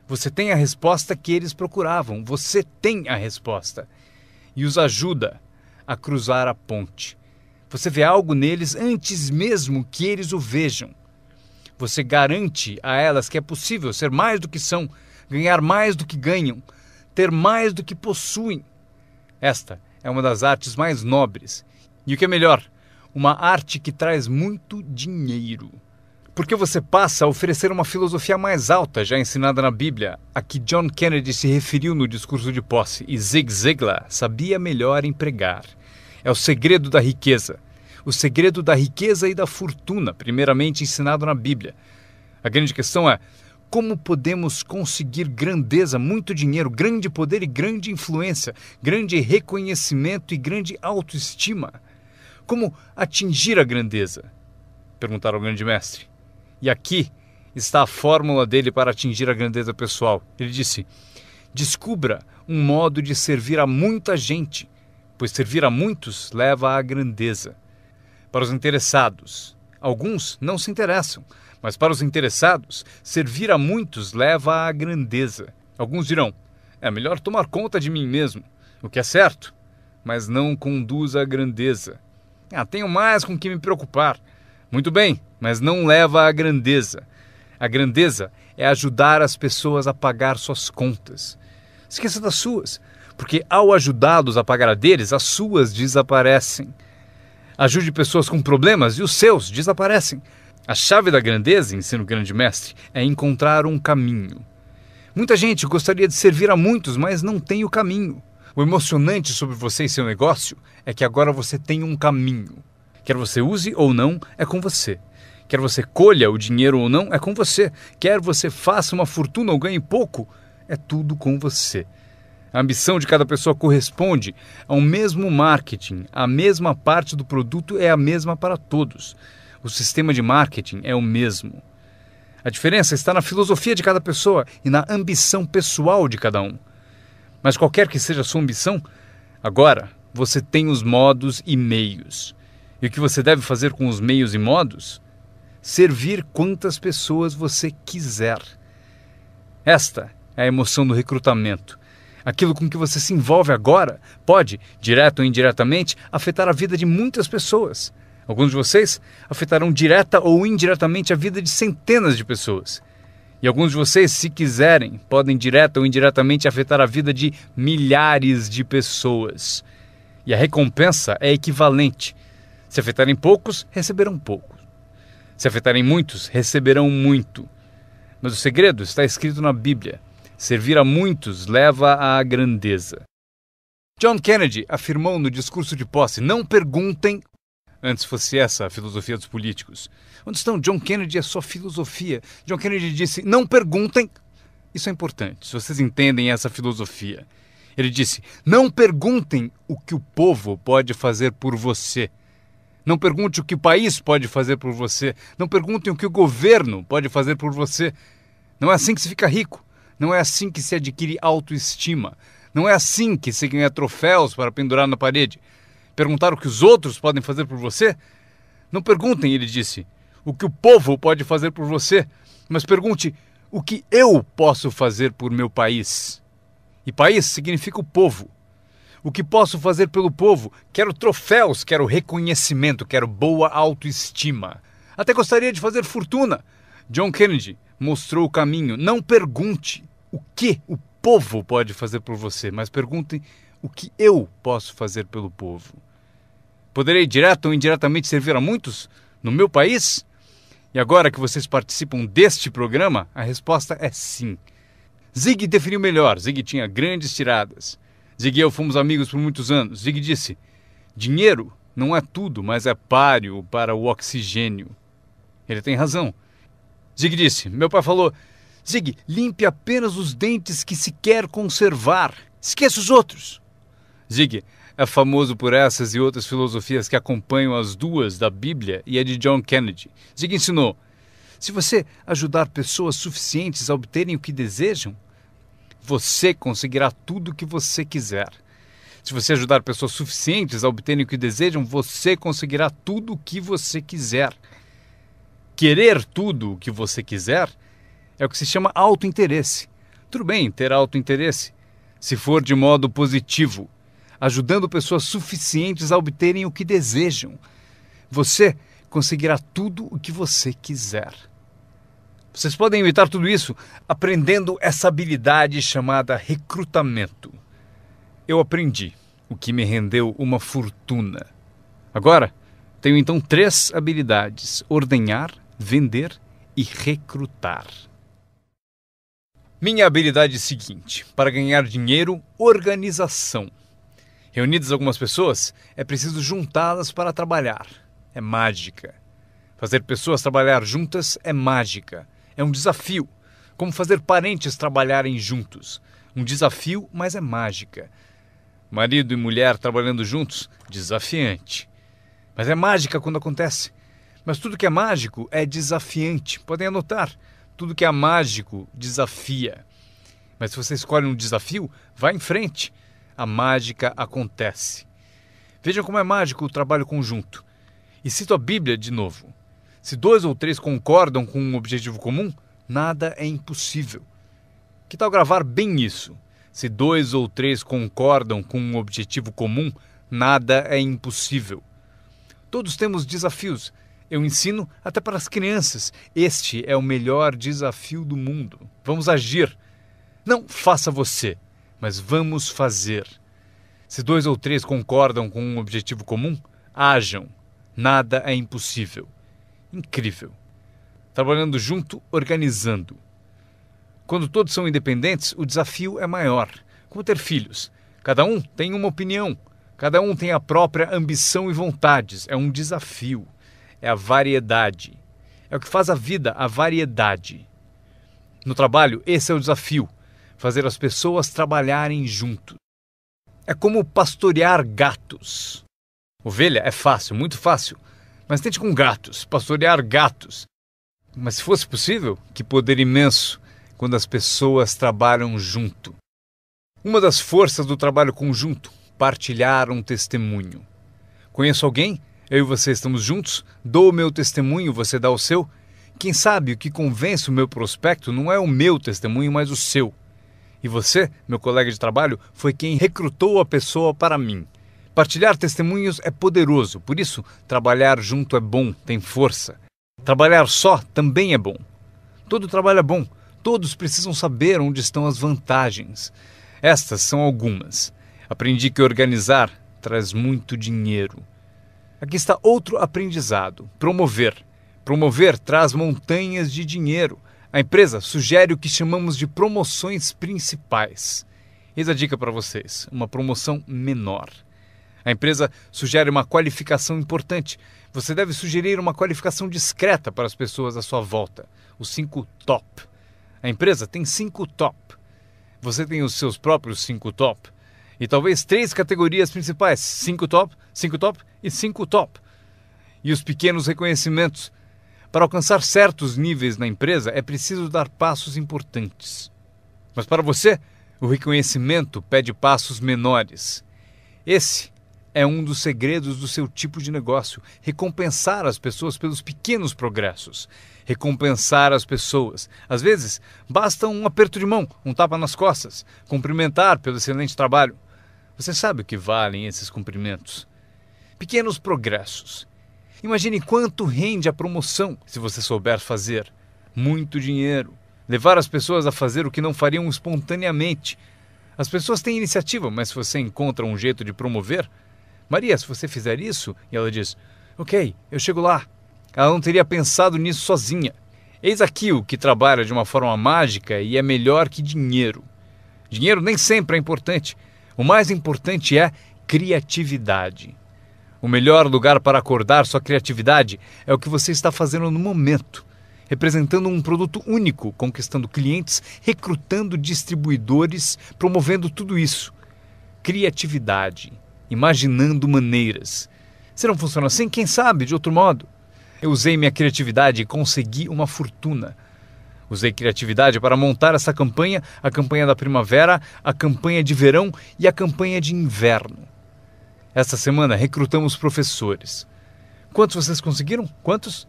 Você tem a resposta que eles procuravam. Você tem a resposta. E os ajuda a cruzar a ponte. Você vê algo neles antes mesmo que eles o vejam. Você garante a elas que é possível ser mais do que são, ganhar mais do que ganham, ter mais do que possuem. Esta é uma das artes mais nobres. E o que é melhor, uma arte que traz muito dinheiro. Porque você passa a oferecer uma filosofia mais alta já ensinada na Bíblia, a que John Kennedy se referiu no discurso de posse e Zig Ziglar sabia melhor empregar. É o segredo da riqueza. O segredo da riqueza e da fortuna, primeiramente ensinado na Bíblia. A grande questão é, Como podemos conseguir grandeza, muito dinheiro, grande poder e grande influência, grande reconhecimento e grande autoestima? Como atingir a grandeza? Perguntaram ao grande mestre. E aqui está a fórmula dele para atingir a grandeza pessoal. Ele disse: descubra um modo de servir a muita gente, pois servir a muitos leva à grandeza. Para os interessados, alguns não se interessam, mas para os interessados, servir a muitos leva à grandeza. Alguns dirão: é melhor tomar conta de mim mesmo, o que é certo, mas não conduz à grandeza. Tenho mais com que me preocupar. Muito bem, mas não leva à grandeza. A grandeza é ajudar as pessoas a pagar suas contas. Esqueça das suas, porque ao ajudá-los a pagar a deles, as suas desaparecem. Ajude pessoas com problemas e os seus desaparecem. A chave da grandeza, ensina o grande mestre, é encontrar um caminho. Muita gente gostaria de servir a muitos, mas não tem o caminho. O emocionante sobre você e seu negócio é que agora você tem um caminho. Quer você use ou não, é com você. Quer você colha o dinheiro ou não, é com você. Quer você faça uma fortuna ou ganhe pouco, é tudo com você. A ambição de cada pessoa corresponde ao mesmo marketing. A mesma parte do produto é a mesma para todos. O sistema de marketing é o mesmo. A diferença está na filosofia de cada pessoa e na ambição pessoal de cada um. Mas qualquer que seja a sua ambição, agora você tem os modos e meios. E o que você deve fazer com os meios e modos? Servir quantas pessoas você quiser. Esta é a emoção do recrutamento. Aquilo com que você se envolve agora pode, direto ou indiretamente, afetar a vida de muitas pessoas. Alguns de vocês afetarão direta ou indiretamente a vida de centenas de pessoas. E alguns de vocês, se quiserem, podem direta ou indiretamente afetar a vida de milhares de pessoas. E a recompensa é equivalente. Se afetarem poucos, receberão pouco. Se afetarem muitos, receberão muito. Mas o segredo está escrito na Bíblia. Servir a muitos leva à grandeza. John Kennedy afirmou no discurso de posse: não perguntem. Antes fosse essa a filosofia dos políticos. Onde estão John Kennedy e a sua filosofia? John Kennedy disse: não perguntem. Isso é importante, se vocês entendem essa filosofia. Ele disse: não perguntem o que o povo pode fazer por você. Não pergunte o que o país pode fazer por você. Não perguntem o que o governo pode fazer por você. Não é assim que se fica rico. Não é assim que se adquire autoestima. Não é assim que se ganha troféus para pendurar na parede. Perguntar o que os outros podem fazer por você? Não perguntem, ele disse, o que o povo pode fazer por você, mas pergunte o que eu posso fazer por meu país. E país significa o povo. O que posso fazer pelo povo? Quero troféus, quero reconhecimento, quero boa autoestima. Até gostaria de fazer fortuna. John Kennedy mostrou o caminho. Não pergunte o que o povo pode fazer por você, mas pergunte o que eu posso fazer pelo povo. Poderei direto ou indiretamente servir a muitos no meu país? E agora que vocês participam deste programa, a resposta é sim. Zig definiu melhor. Zig tinha grandes tiradas. Zig e eu fomos amigos por muitos anos. Zig disse: dinheiro não é tudo, mas é páreo para o oxigênio. Ele tem razão. Zig disse: meu pai falou, Zig, limpe apenas os dentes que se quer conservar. Esqueça os outros. Zig é famoso por essas e outras filosofias que acompanham as duas da Bíblia e a de John Kennedy. Zig ensinou: se você ajudar pessoas suficientes a obterem o que desejam, você conseguirá tudo o que você quiser. Se você ajudar pessoas suficientes a obterem o que desejam, você conseguirá tudo o que você quiser. Querer tudo o que você quiser é o que se chama autointeresse. Tudo bem ter autointeresse, se for de modo positivo, ajudando pessoas suficientes a obterem o que desejam. Você conseguirá tudo o que você quiser. Vocês podem evitar tudo isso aprendendo essa habilidade chamada recrutamento. Eu aprendi, o que me rendeu uma fortuna. Agora, tenho então 3 habilidades: ordenhar, vender e recrutar. Minha habilidade seguinte: para ganhar dinheiro, organização. Reunidas algumas pessoas, é preciso juntá-las para trabalhar. É mágica. Fazer pessoas trabalhar juntas é mágica. É um desafio. Como fazer parentes trabalharem juntos. Um desafio, mas é mágica. Marido e mulher trabalhando juntos, desafiante. Mas é mágica quando acontece. Mas tudo que é mágico é desafiante. Podem anotar. Tudo que é mágico desafia. Mas se você escolhe um desafio, vá em frente. A mágica acontece. Vejam como é mágico o trabalho conjunto. E cito a Bíblia de novo. Se 2 ou 3 concordam com um objetivo comum, nada é impossível. Que tal gravar bem isso? Se 2 ou 3 concordam com um objetivo comum, nada é impossível. Todos temos desafios. Eu ensino até para as crianças. Este é o melhor desafio do mundo. Vamos agir. Não faça você, mas vamos fazer. Se 2 ou 3 concordam com um objetivo comum, ajam. Nada é impossível. Incrível. Trabalhando junto, organizando. Quando todos são independentes, o desafio é maior. Como ter filhos. Cada um tem uma opinião. Cada um tem a própria ambição e vontades. É um desafio. É a variedade. É o que faz a vida, a variedade. No trabalho, esse é o desafio. Fazer as pessoas trabalharem juntos. É como pastorear gatos. Ovelha é fácil, muito fácil. Mas tente com gatos, pastorear gatos. Mas se fosse possível, que poder imenso quando as pessoas trabalham junto. Uma das forças do trabalho conjunto, partilhar um testemunho. Conheço alguém? Eu e você estamos juntos? Dou o meu testemunho, você dá o seu? Quem sabe o que convence o meu prospecto não é o meu testemunho, mas o seu. E você, meu colega de trabalho, foi quem recrutou a pessoa para mim. Partilhar testemunhos é poderoso, por isso trabalhar junto é bom, tem força. Trabalhar só também é bom. Todo trabalho é bom. Todos precisam saber onde estão as vantagens. Estas são algumas. Aprendi que organizar traz muito dinheiro. Aqui está outro aprendizado. Promover. Promover traz montanhas de dinheiro. A empresa sugere o que chamamos de promoções principais. Eis a dica para vocês. Uma promoção menor. A empresa sugere uma qualificação importante. Você deve sugerir uma qualificação discreta para as pessoas à sua volta. Os 5 top. A empresa tem 5 top. Você tem os seus próprios 5 top. E talvez 3 categorias principais. 5 top, 5 top e 5 top. E os pequenos reconhecimentos. Para alcançar certos níveis na empresa, é preciso dar passos importantes. Mas para você, o reconhecimento pede passos menores. Esse é um dos segredos do seu tipo de negócio. Recompensar as pessoas pelos pequenos progressos. Recompensar as pessoas. Às vezes, basta um aperto de mão, um tapa nas costas. Cumprimentar pelo excelente trabalho. Você sabe o que valem esses cumprimentos. Pequenos progressos. Imagine quanto rende a promoção se você souber fazer. Muito dinheiro. Levar as pessoas a fazer o que não fariam espontaneamente. As pessoas têm iniciativa, mas se você encontra um jeito de promover... Maria, se você fizer isso... E ela diz, ok, eu chego lá. Ela não teria pensado nisso sozinha. Eis aqui o que trabalha de uma forma mágica e é melhor que dinheiro. Dinheiro nem sempre é importante. O mais importante é criatividade. O melhor lugar para acordar sua criatividade é o que você está fazendo no momento. Representando um produto único, conquistando clientes, recrutando distribuidores, promovendo tudo isso. Criatividade. Imaginando maneiras. Se não funciona assim, quem sabe de outro modo? Eu usei minha criatividade e consegui uma fortuna. Usei criatividade para montar essa campanha, a campanha da primavera, a campanha de verão e a campanha de inverno. Esta semana recrutamos professores. Quantos vocês conseguiram? Quantos?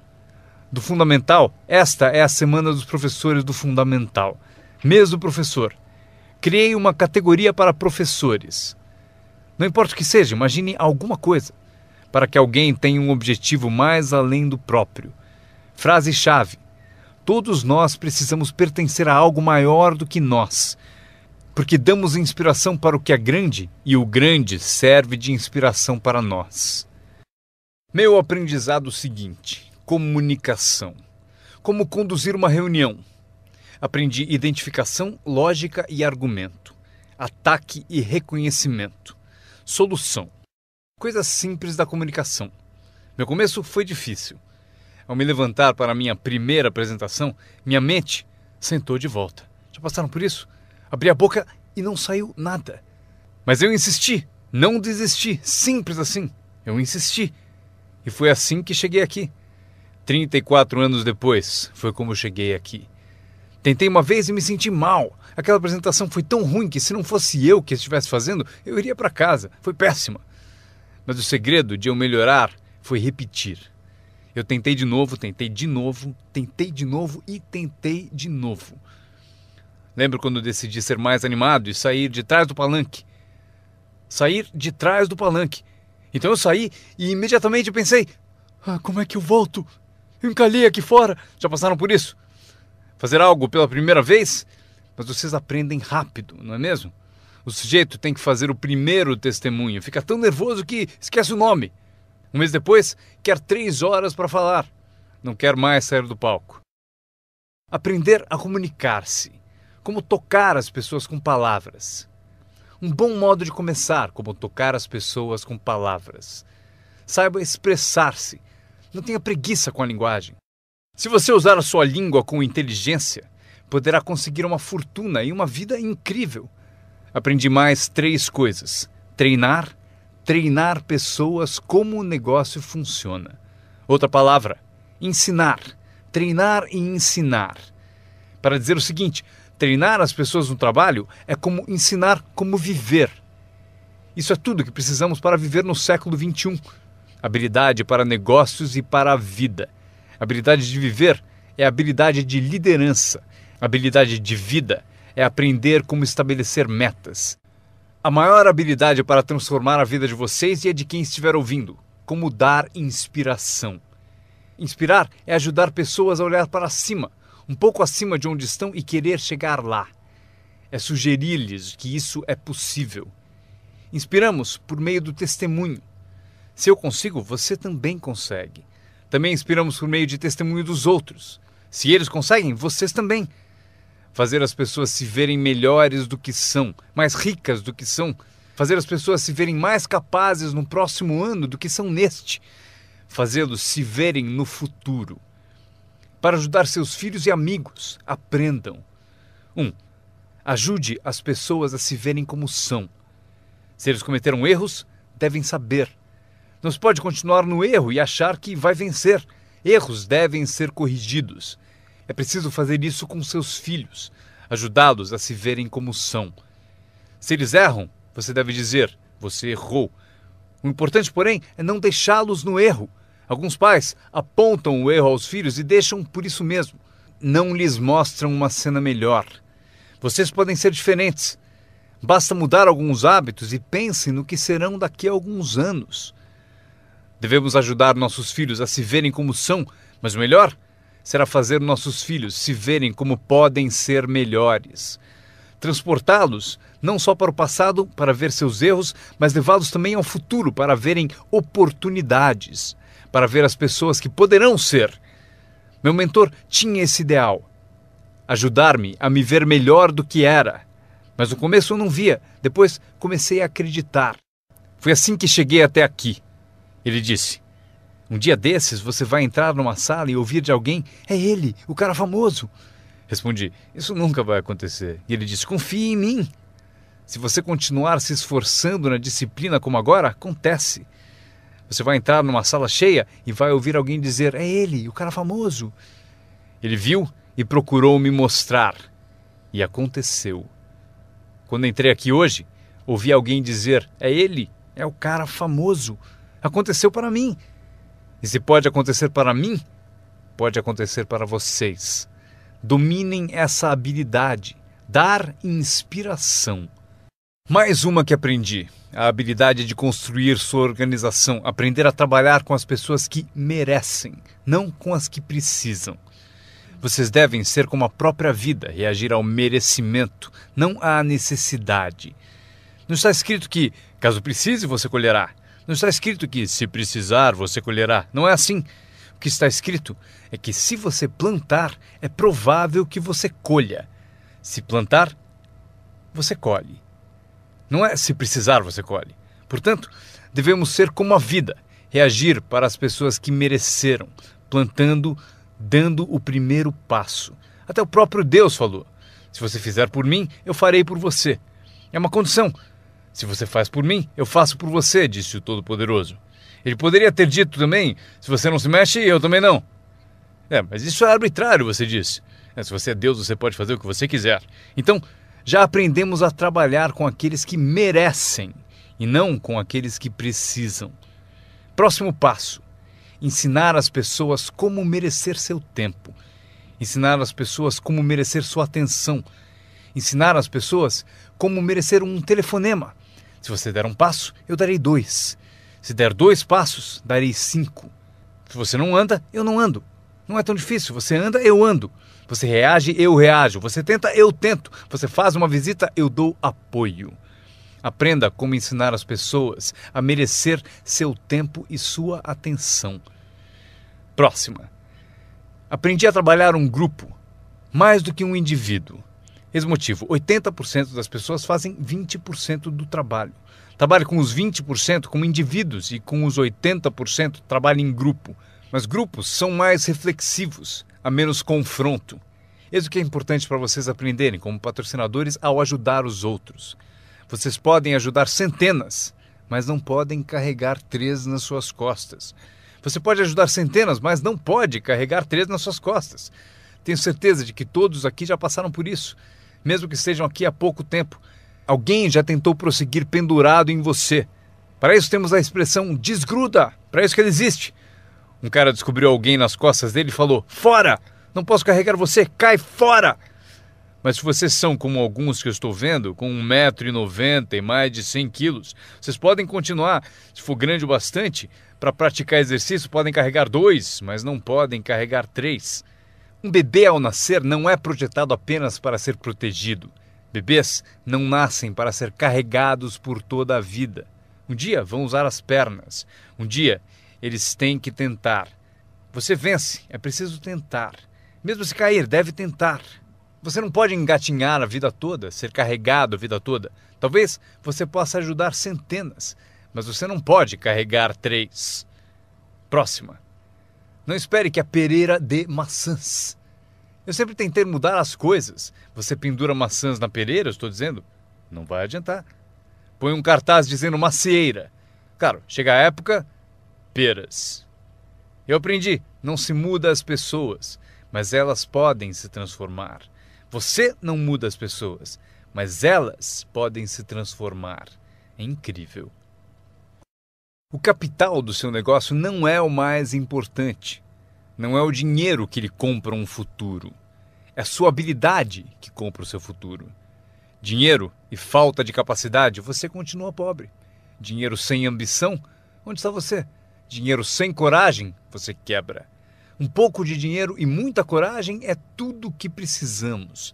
Do Fundamental, esta é a semana dos professores do Fundamental. Mês do professor. Criei uma categoria para professores. Não importa o que seja, imagine alguma coisa. Para que alguém tenha um objetivo mais além do próprio. Frase-chave. Todos nós precisamos pertencer a algo maior do que nós. Porque damos inspiração para o que é grande e o grande serve de inspiração para nós. Meu aprendizado seguinte. Comunicação. Como conduzir uma reunião. Aprendi identificação, lógica e argumento. Ataque e reconhecimento. Solução. Coisas simples da comunicação. Meu começo foi difícil. Ao me levantar para a minha primeira apresentação, minha mente Sentou de volta. Já passaram por isso? Abri a boca e não saiu nada. Mas eu insisti, não desisti, simples assim. Eu insisti. E foi assim que cheguei aqui. 34 anos depois, foi como eu cheguei aqui. Tentei uma vez e me senti mal. Aquela apresentação foi tão ruim que se não fosse eu que estivesse fazendo, eu iria para casa. Foi péssima. Mas o segredo de eu melhorar foi repetir. Eu tentei de novo, tentei de novo, tentei de novo e tentei de novo. Lembro quando decidi ser mais animado e sair de trás do palanque. Sair de trás do palanque. Então eu saí e imediatamente pensei, como é que eu volto? Eu encalhei aqui fora. Já passaram por isso? Fazer algo pela primeira vez? Mas vocês aprendem rápido, não é mesmo? O sujeito tem que fazer o primeiro testemunho. Fica tão nervoso que esquece o nome. Um mês depois, quer 3 horas para falar. Não quer mais sair do palco. Aprender a comunicar-se. Como tocar as pessoas com palavras. Um bom modo de começar, como tocar as pessoas com palavras. Saiba expressar-se. Não tenha preguiça com a linguagem. Se você usar a sua língua com inteligência, poderá conseguir uma fortuna e uma vida incrível. Aprendi mais 3 coisas. Treinar pessoas como o negócio funciona. Outra palavra, ensinar. Treinar e ensinar. Para dizer o seguinte, treinar as pessoas no trabalho é como ensinar como viver. Isso é tudo que precisamos para viver no século XXI. Habilidade para negócios e para a vida. Habilidade de viver é habilidade de liderança. Habilidade de vida é aprender como estabelecer metas. A maior habilidade para transformar a vida de vocês e a de quem estiver ouvindo. Como dar inspiração. Inspirar é ajudar pessoas a olhar para cima, um pouco acima de onde estão e querer chegar lá. É sugerir-lhes que isso é possível. Inspiramos por meio do testemunho. Se eu consigo, você também consegue. Também inspiramos por meio de testemunho dos outros. Se eles conseguem, vocês também. Fazer as pessoas se verem melhores do que são, mais ricas do que são. Fazer as pessoas se verem mais capazes no próximo ano do que são neste. Fazê-los se verem no futuro. Para ajudar seus filhos e amigos, aprendam. 1. Ajude as pessoas a se verem como são. Se eles cometeram erros, devem saber. Não se pode continuar no erro e achar que vai vencer. Erros devem ser corrigidos. É preciso fazer isso com seus filhos, ajudá-los a se verem como são. Se eles erram, você deve dizer, você errou. O importante, porém, é não deixá-los no erro. Alguns pais apontam o erro aos filhos e deixam por isso mesmo. Não lhes mostram uma cena melhor. Vocês podem ser diferentes. Basta mudar alguns hábitos e pensem no que serão daqui a alguns anos. Devemos ajudar nossos filhos a se verem como são, mas o melhor será fazer nossos filhos se verem como podem ser melhores. Transportá-los não só para o passado para ver seus erros, mas levá-los também ao futuro para verem oportunidades, para ver as pessoas que poderão ser. Meu mentor tinha esse ideal, ajudar-me a me ver melhor do que era. Mas no começo eu não via, depois comecei a acreditar. Foi assim que cheguei até aqui. Ele disse, um dia desses você vai entrar numa sala e ouvir de alguém, é ele, o cara famoso. Respondi, isso nunca vai acontecer. E ele disse, confie em mim. Se você continuar se esforçando na disciplina como agora, acontece. Você vai entrar numa sala cheia e vai ouvir alguém dizer, é ele, o cara famoso. Ele viu e procurou me mostrar. E aconteceu. Quando entrei aqui hoje, ouvi alguém dizer, é ele, é o cara famoso. Aconteceu para mim. E se pode acontecer para mim, pode acontecer para vocês. Dominem essa habilidade, dar inspiração. Mais uma que aprendi, a habilidade de construir sua organização, aprender a trabalhar com as pessoas que merecem, não com as que precisam. Vocês devem ser como a própria vida, reagir ao merecimento, não à necessidade. Não está escrito que, caso precise, você colherá. Não está escrito que, se precisar, você colherá. Não é assim. O que está escrito é que, se você plantar, é provável que você colha. Se plantar, você colhe. Não é se precisar, você colhe. Portanto, devemos ser como a vida, reagir para as pessoas que mereceram, plantando, dando o primeiro passo. Até o próprio Deus falou: se você fizer por mim, eu farei por você. É uma condição. Se você faz por mim, eu faço por você, disse o Todo-Poderoso. Ele poderia ter dito também: se você não se mexe, eu também não. Mas isso é arbitrário, você disse. Se você é Deus, você pode fazer o que você quiser. Então, já aprendemos a trabalhar com aqueles que merecem e não com aqueles que precisam. Próximo passo: ensinar as pessoas como merecer seu tempo. Ensinar as pessoas como merecer sua atenção. Ensinar as pessoas como merecer um telefonema. Se você der um passo, eu darei 2. Se der 2 passos, darei 5. Se você não anda, eu não ando. Não é tão difícil. Você anda, eu ando. Você reage, eu reajo. Você tenta, eu tento. Você faz uma visita, eu dou apoio. Aprenda como ensinar as pessoas a merecer seu tempo e sua atenção. Próxima. Aprendi a trabalhar um grupo, mais do que um indivíduo. Esse motivo: 80% das pessoas fazem 20% do trabalho. Trabalhe com os 20% como indivíduos e com os 80% trabalhe em grupo. Mas grupos são mais reflexivos, há menos confronto. Isso que é importante para vocês aprenderem como patrocinadores ao ajudar os outros. Vocês podem ajudar centenas, mas não podem carregar 3 nas suas costas. Você pode ajudar centenas, mas não pode carregar 3 nas suas costas. Tenho certeza de que todos aqui já passaram por isso. Mesmo que estejam aqui há pouco tempo, alguém já tentou prosseguir pendurado em você. Para isso temos a expressão desgruda, para isso que ele existe. Um cara descobriu alguém nas costas dele e falou: fora! Não posso carregar você, cai fora! Mas se vocês são como alguns que eu estou vendo, com 1,90 m e mais de 100 quilos, vocês podem continuar. Se for grande o bastante, para praticar exercício podem carregar 2, mas não podem carregar 3. Um bebê ao nascer não é projetado apenas para ser protegido. Bebês não nascem para ser carregados por toda a vida. Um dia vão usar as pernas. Um dia eles têm que tentar. Você vence, é preciso tentar. Mesmo se cair, deve tentar. Você não pode engatinhar a vida toda, ser carregado a vida toda. Talvez você possa ajudar centenas, mas você não pode carregar 3. Próxima. Não espere que a pereira dê maçãs. Eu sempre tentei mudar as coisas. Você pendura maçãs na pereira, eu estou dizendo? Não vai adiantar. Põe um cartaz dizendo macieira. Claro, chega a época, peras. Eu aprendi, não se muda as pessoas, mas elas podem se transformar. Você não muda as pessoas, mas elas podem se transformar. É incrível. O capital do seu negócio não é o mais importante. Não é o dinheiro que lhe compra um futuro. É a sua habilidade que compra o seu futuro. Dinheiro e falta de capacidade, você continua pobre. Dinheiro sem ambição, onde está você? Dinheiro sem coragem, você quebra. Um pouco de dinheiro e muita coragem é tudo o que precisamos.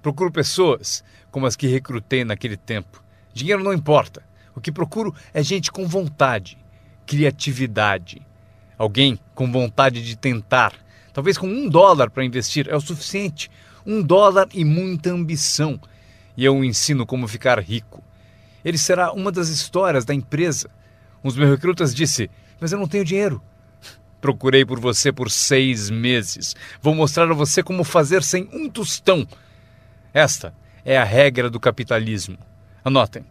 Procuro pessoas como as que recrutei naquele tempo. Dinheiro não importa. O que procuro é gente com vontade, criatividade. Alguém com vontade de tentar. Talvez com $1 para investir é o suficiente. $1 e muita ambição. E eu ensino como ficar rico. Ele será uma das histórias da empresa. Um dos meus recrutas disse: mas eu não tenho dinheiro. Procurei por você por 6 meses. Vou mostrar a você como fazer sem um tostão. Esta é a regra do capitalismo. Anotem.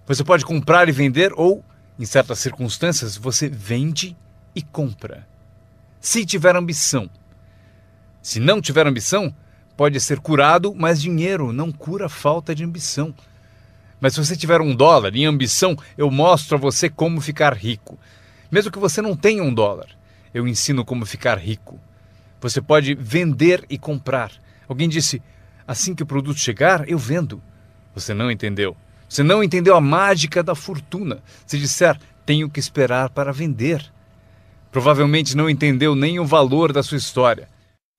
Você pode comprar e vender ou, em certas circunstâncias, você vende e compra. Se tiver ambição. Se não tiver ambição, pode ser curado, mas dinheiro não cura a falta de ambição. Mas se você tiver $1 em ambição, eu mostro a você como ficar rico. Mesmo que você não tenha $1, eu ensino como ficar rico. Você pode vender e comprar. Alguém disse: assim que o produto chegar, eu vendo. Você não entendeu. Você não entendeu a mágica da fortuna. Se disser: tenho que esperar para vender. Provavelmente não entendeu nem o valor da sua história.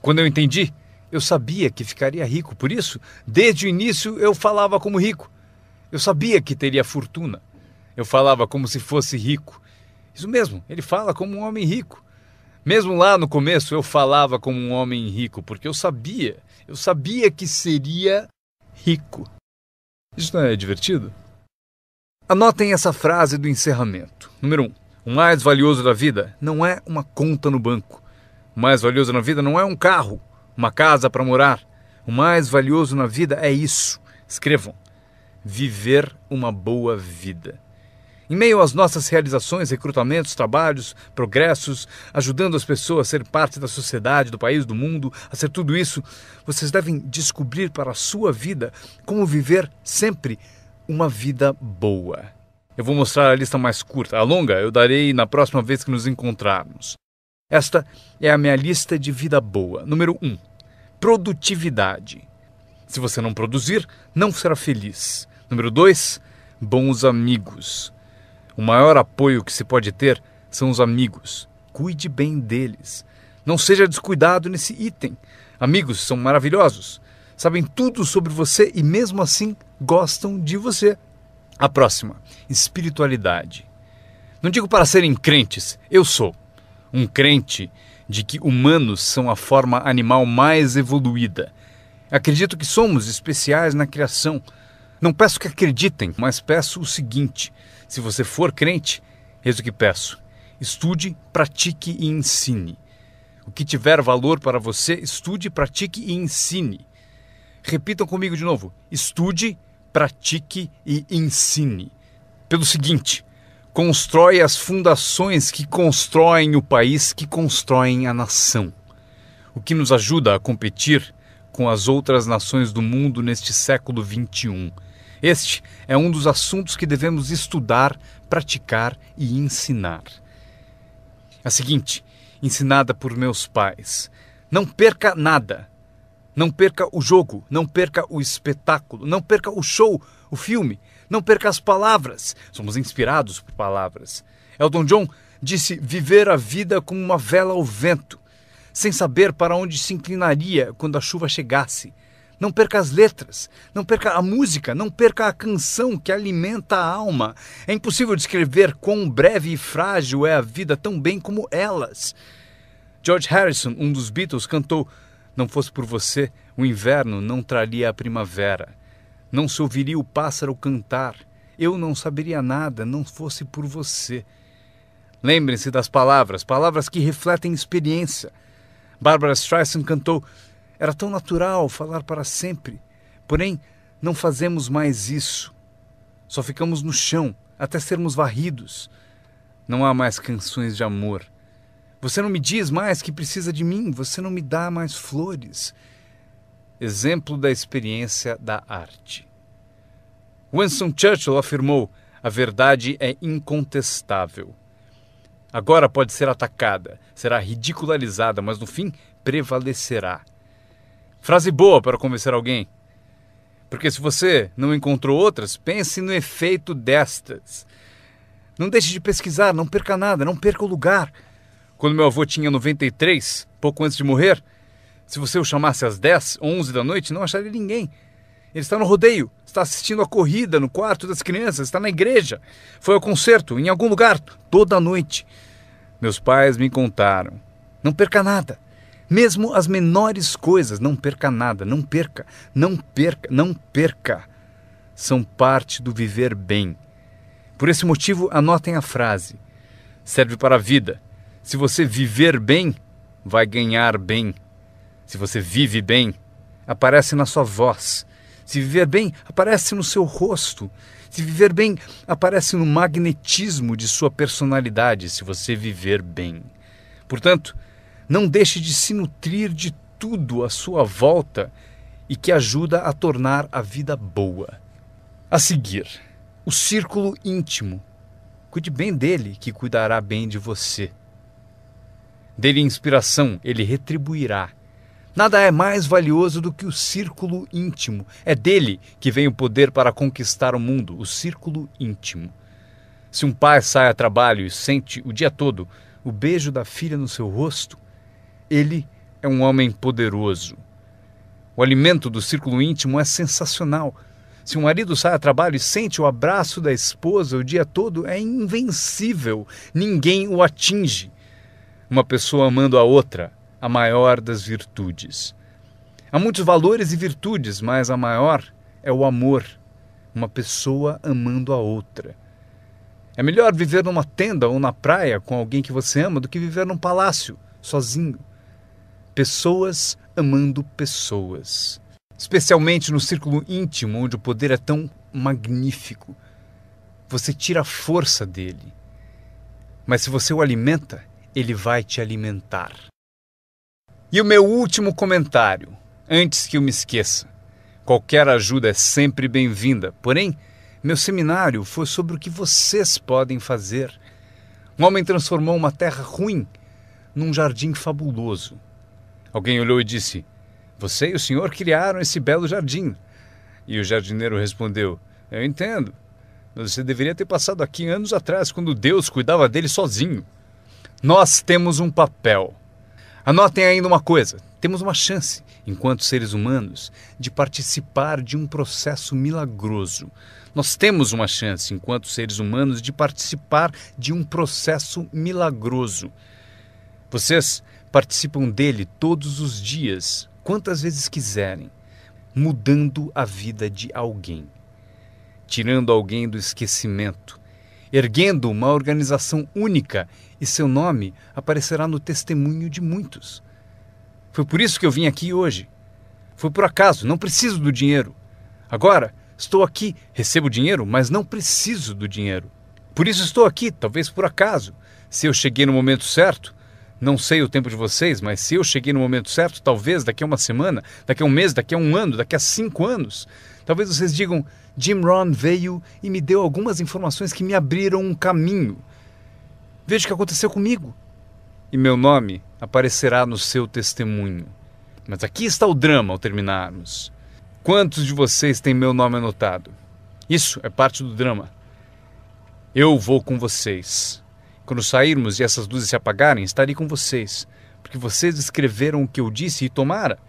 Quando eu entendi, eu sabia que ficaria rico. Por isso, desde o início, eu falava como rico. Eu sabia que teria fortuna. Eu falava como se fosse rico. Isso mesmo, ele fala como um homem rico. Mesmo lá no começo, eu falava como um homem rico, porque eu sabia que seria rico. Isso não é divertido? Anotem essa frase do encerramento. Número 1. O mais valioso da vida não é uma conta no banco. O mais valioso na vida não é um carro uma casa para morar. O mais valioso na vida é isso. Escrevam: viver uma boa vida. Em meio às nossas realizações, recrutamentos, trabalhos, progressos, ajudando as pessoas a ser parte da sociedade, do país, do mundo, a ser tudo isso, vocês devem descobrir para a sua vida como viver sempre uma vida boa. Eu vou mostrar a lista mais curta. A longa eu darei na próxima vez que nos encontrarmos. Esta é a minha lista de vida boa. Número 1. Produtividade. Se você não produzir, não será feliz. Número 2. Bons amigos. O maior apoio que se pode ter são os amigos. Cuide bem deles. Não seja descuidado nesse item. Amigos são maravilhosos. Sabem tudo sobre você e mesmo assim gostam de você. A próxima, espiritualidade. Não digo para serem crentes, eu sou um crente de que humanos são a forma animal mais evoluída. Acredito que somos especiais na criação. Não peço que acreditem, mas peço o seguinte: se você for crente, eis o que peço: estude, pratique e ensine. O que tiver valor para você, estude, pratique e ensine. Repitam comigo de novo: estude, pratique e ensine. Pelo seguinte: constrói as fundações que constroem o país, que constroem a nação. O que nos ajuda a competir com as outras nações do mundo neste século XXI. Este é um dos assuntos que devemos estudar, praticar e ensinar. A seguinte, ensinada por meus pais: não perca nada. Não perca o jogo, não perca o espetáculo, não perca o show, o filme, não perca as palavras. Somos inspirados por palavras. Elton John disse viver a vida como uma vela ao vento, sem saber para onde se inclinaria quando a chuva chegasse. Não perca as letras, não perca a música, não perca a canção que alimenta a alma. É impossível descrever quão breve e frágil é a vida tão bem como elas. George Harrison, um dos Beatles, cantou: não fosse por você, o inverno não traria a primavera. Não se ouviria o pássaro cantar. Eu não saberia nada, não fosse por você. Lembrem-se das palavras, palavras que refletem experiência. Barbra Streisand cantou: era tão natural falar para sempre, porém não fazemos mais isso. Só ficamos no chão até sermos varridos. Não há mais canções de amor. Você não me diz mais que precisa de mim, você não me dá mais flores. Exemplo da experiência da arte. Winston Churchill afirmou: a verdade é incontestável. Agora pode ser atacada, será ridicularizada, mas no fim prevalecerá. Frase boa para convencer alguém. Porque se você não encontrou outras, pense no efeito destas. Não deixe de pesquisar, não perca nada, não perca o lugar. Quando meu avô tinha 93, pouco antes de morrer, se você o chamasse às 10, 11 da noite, não acharia ninguém. Ele está no rodeio, está assistindo a corrida no quarto das crianças, está na igreja, foi ao concerto, em algum lugar, toda a noite. Meus pais me contaram: não perca nada. Mesmo as menores coisas, não perca nada, não perca, não perca, não perca. São parte do viver bem. Por esse motivo, anotem a frase. Serve para a vida. Se você viver bem, vai ganhar bem. Se você vive bem, aparece na sua voz. Se viver bem, aparece no seu rosto. Se viver bem, aparece no magnetismo de sua personalidade, se você viver bem. Portanto, não deixe de se nutrir de tudo à sua volta e que ajuda a tornar a vida boa. A seguir, o círculo íntimo. Cuide bem dele, que cuidará bem de você. Dê-lhe inspiração, ele retribuirá. Nada é mais valioso do que o círculo íntimo. É dele que vem o poder para conquistar o mundo, o círculo íntimo. Se um pai sai a trabalho e sente o dia todo o beijo da filha no seu rosto, ele é um homem poderoso. O alimento do círculo íntimo é sensacional. Se um marido sai a trabalho e sente o abraço da esposa o dia todo, é invencível. Ninguém o atinge. Uma pessoa amando a outra, a maior das virtudes. Há muitos valores e virtudes, mas a maior é o amor. Uma pessoa amando a outra. É melhor viver numa tenda ou na praia com alguém que você ama do que viver num palácio, sozinho. Pessoas amando pessoas. Especialmente no círculo íntimo, onde o poder é tão magnífico. Você tira a força dele. Mas se você o alimenta, ele vai te alimentar. E o meu último comentário, antes que eu me esqueça. Qualquer ajuda é sempre bem-vinda, porém, meu seminário foi sobre o que vocês podem fazer. Um homem transformou uma terra ruim num jardim fabuloso. Alguém olhou e disse: "Você e o senhor criaram esse belo jardim." E o jardineiro respondeu: "Eu entendo. Você deveria ter passado aqui anos atrás, quando Deus cuidava dele sozinho." Nós temos um papel. Anotem ainda uma coisa. Temos uma chance, enquanto seres humanos, de participar de um processo milagroso. Nós temos uma chance, enquanto seres humanos, de participar de um processo milagroso. Vocês participam dele todos os dias, quantas vezes quiserem, mudando a vida de alguém, tirando alguém do esquecimento, erguendo uma organização única, e seu nome aparecerá no testemunho de muitos. Foi por isso que eu vim aqui hoje. Foi por acaso, não preciso do dinheiro. Agora, estou aqui, recebo dinheiro, mas não preciso do dinheiro. Por isso estou aqui, talvez por acaso. Se eu cheguei no momento certo, não sei o tempo de vocês, mas se eu cheguei no momento certo, talvez daqui a uma semana, daqui a um mês, daqui a um ano, daqui a 5 anos, talvez vocês digam: Jim Rohn veio e me deu algumas informações que me abriram um caminho. Veja o que aconteceu comigo. E meu nome aparecerá no seu testemunho. Mas aqui está o drama ao terminarmos. Quantos de vocês têm meu nome anotado? Isso é parte do drama. Eu vou com vocês. Quando sairmos e essas luzes se apagarem, estarei com vocês. Porque vocês escreveram o que eu disse e tomara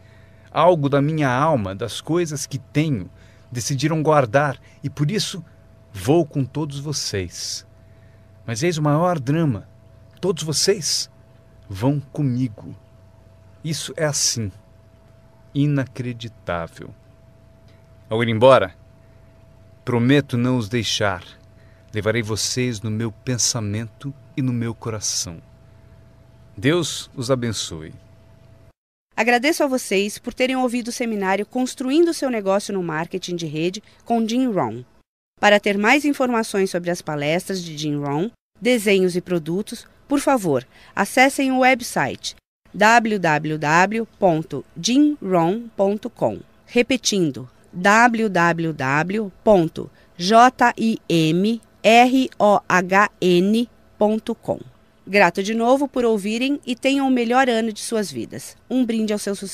algo da minha alma, das coisas que tenho, decidiram guardar. E por isso vou com todos vocês. Mas eis o maior drama. Todos vocês vão comigo. Isso é assim. Inacreditável. Ao ir embora, prometo não os deixar. Levarei vocês no meu pensamento e no meu coração. Deus os abençoe. Agradeço a vocês por terem ouvido o seminário Construindo seu Negócio no Marketing de Rede com Jim Rohn. Para ter mais informações sobre as palestras de Jim Rohn, desenhos e produtos, por favor, acessem o website www.jimrohn.com. Repetindo, www.jimrohn.com. Grato de novo por ouvirem e tenham o melhor ano de suas vidas. Um brinde ao seu sucesso.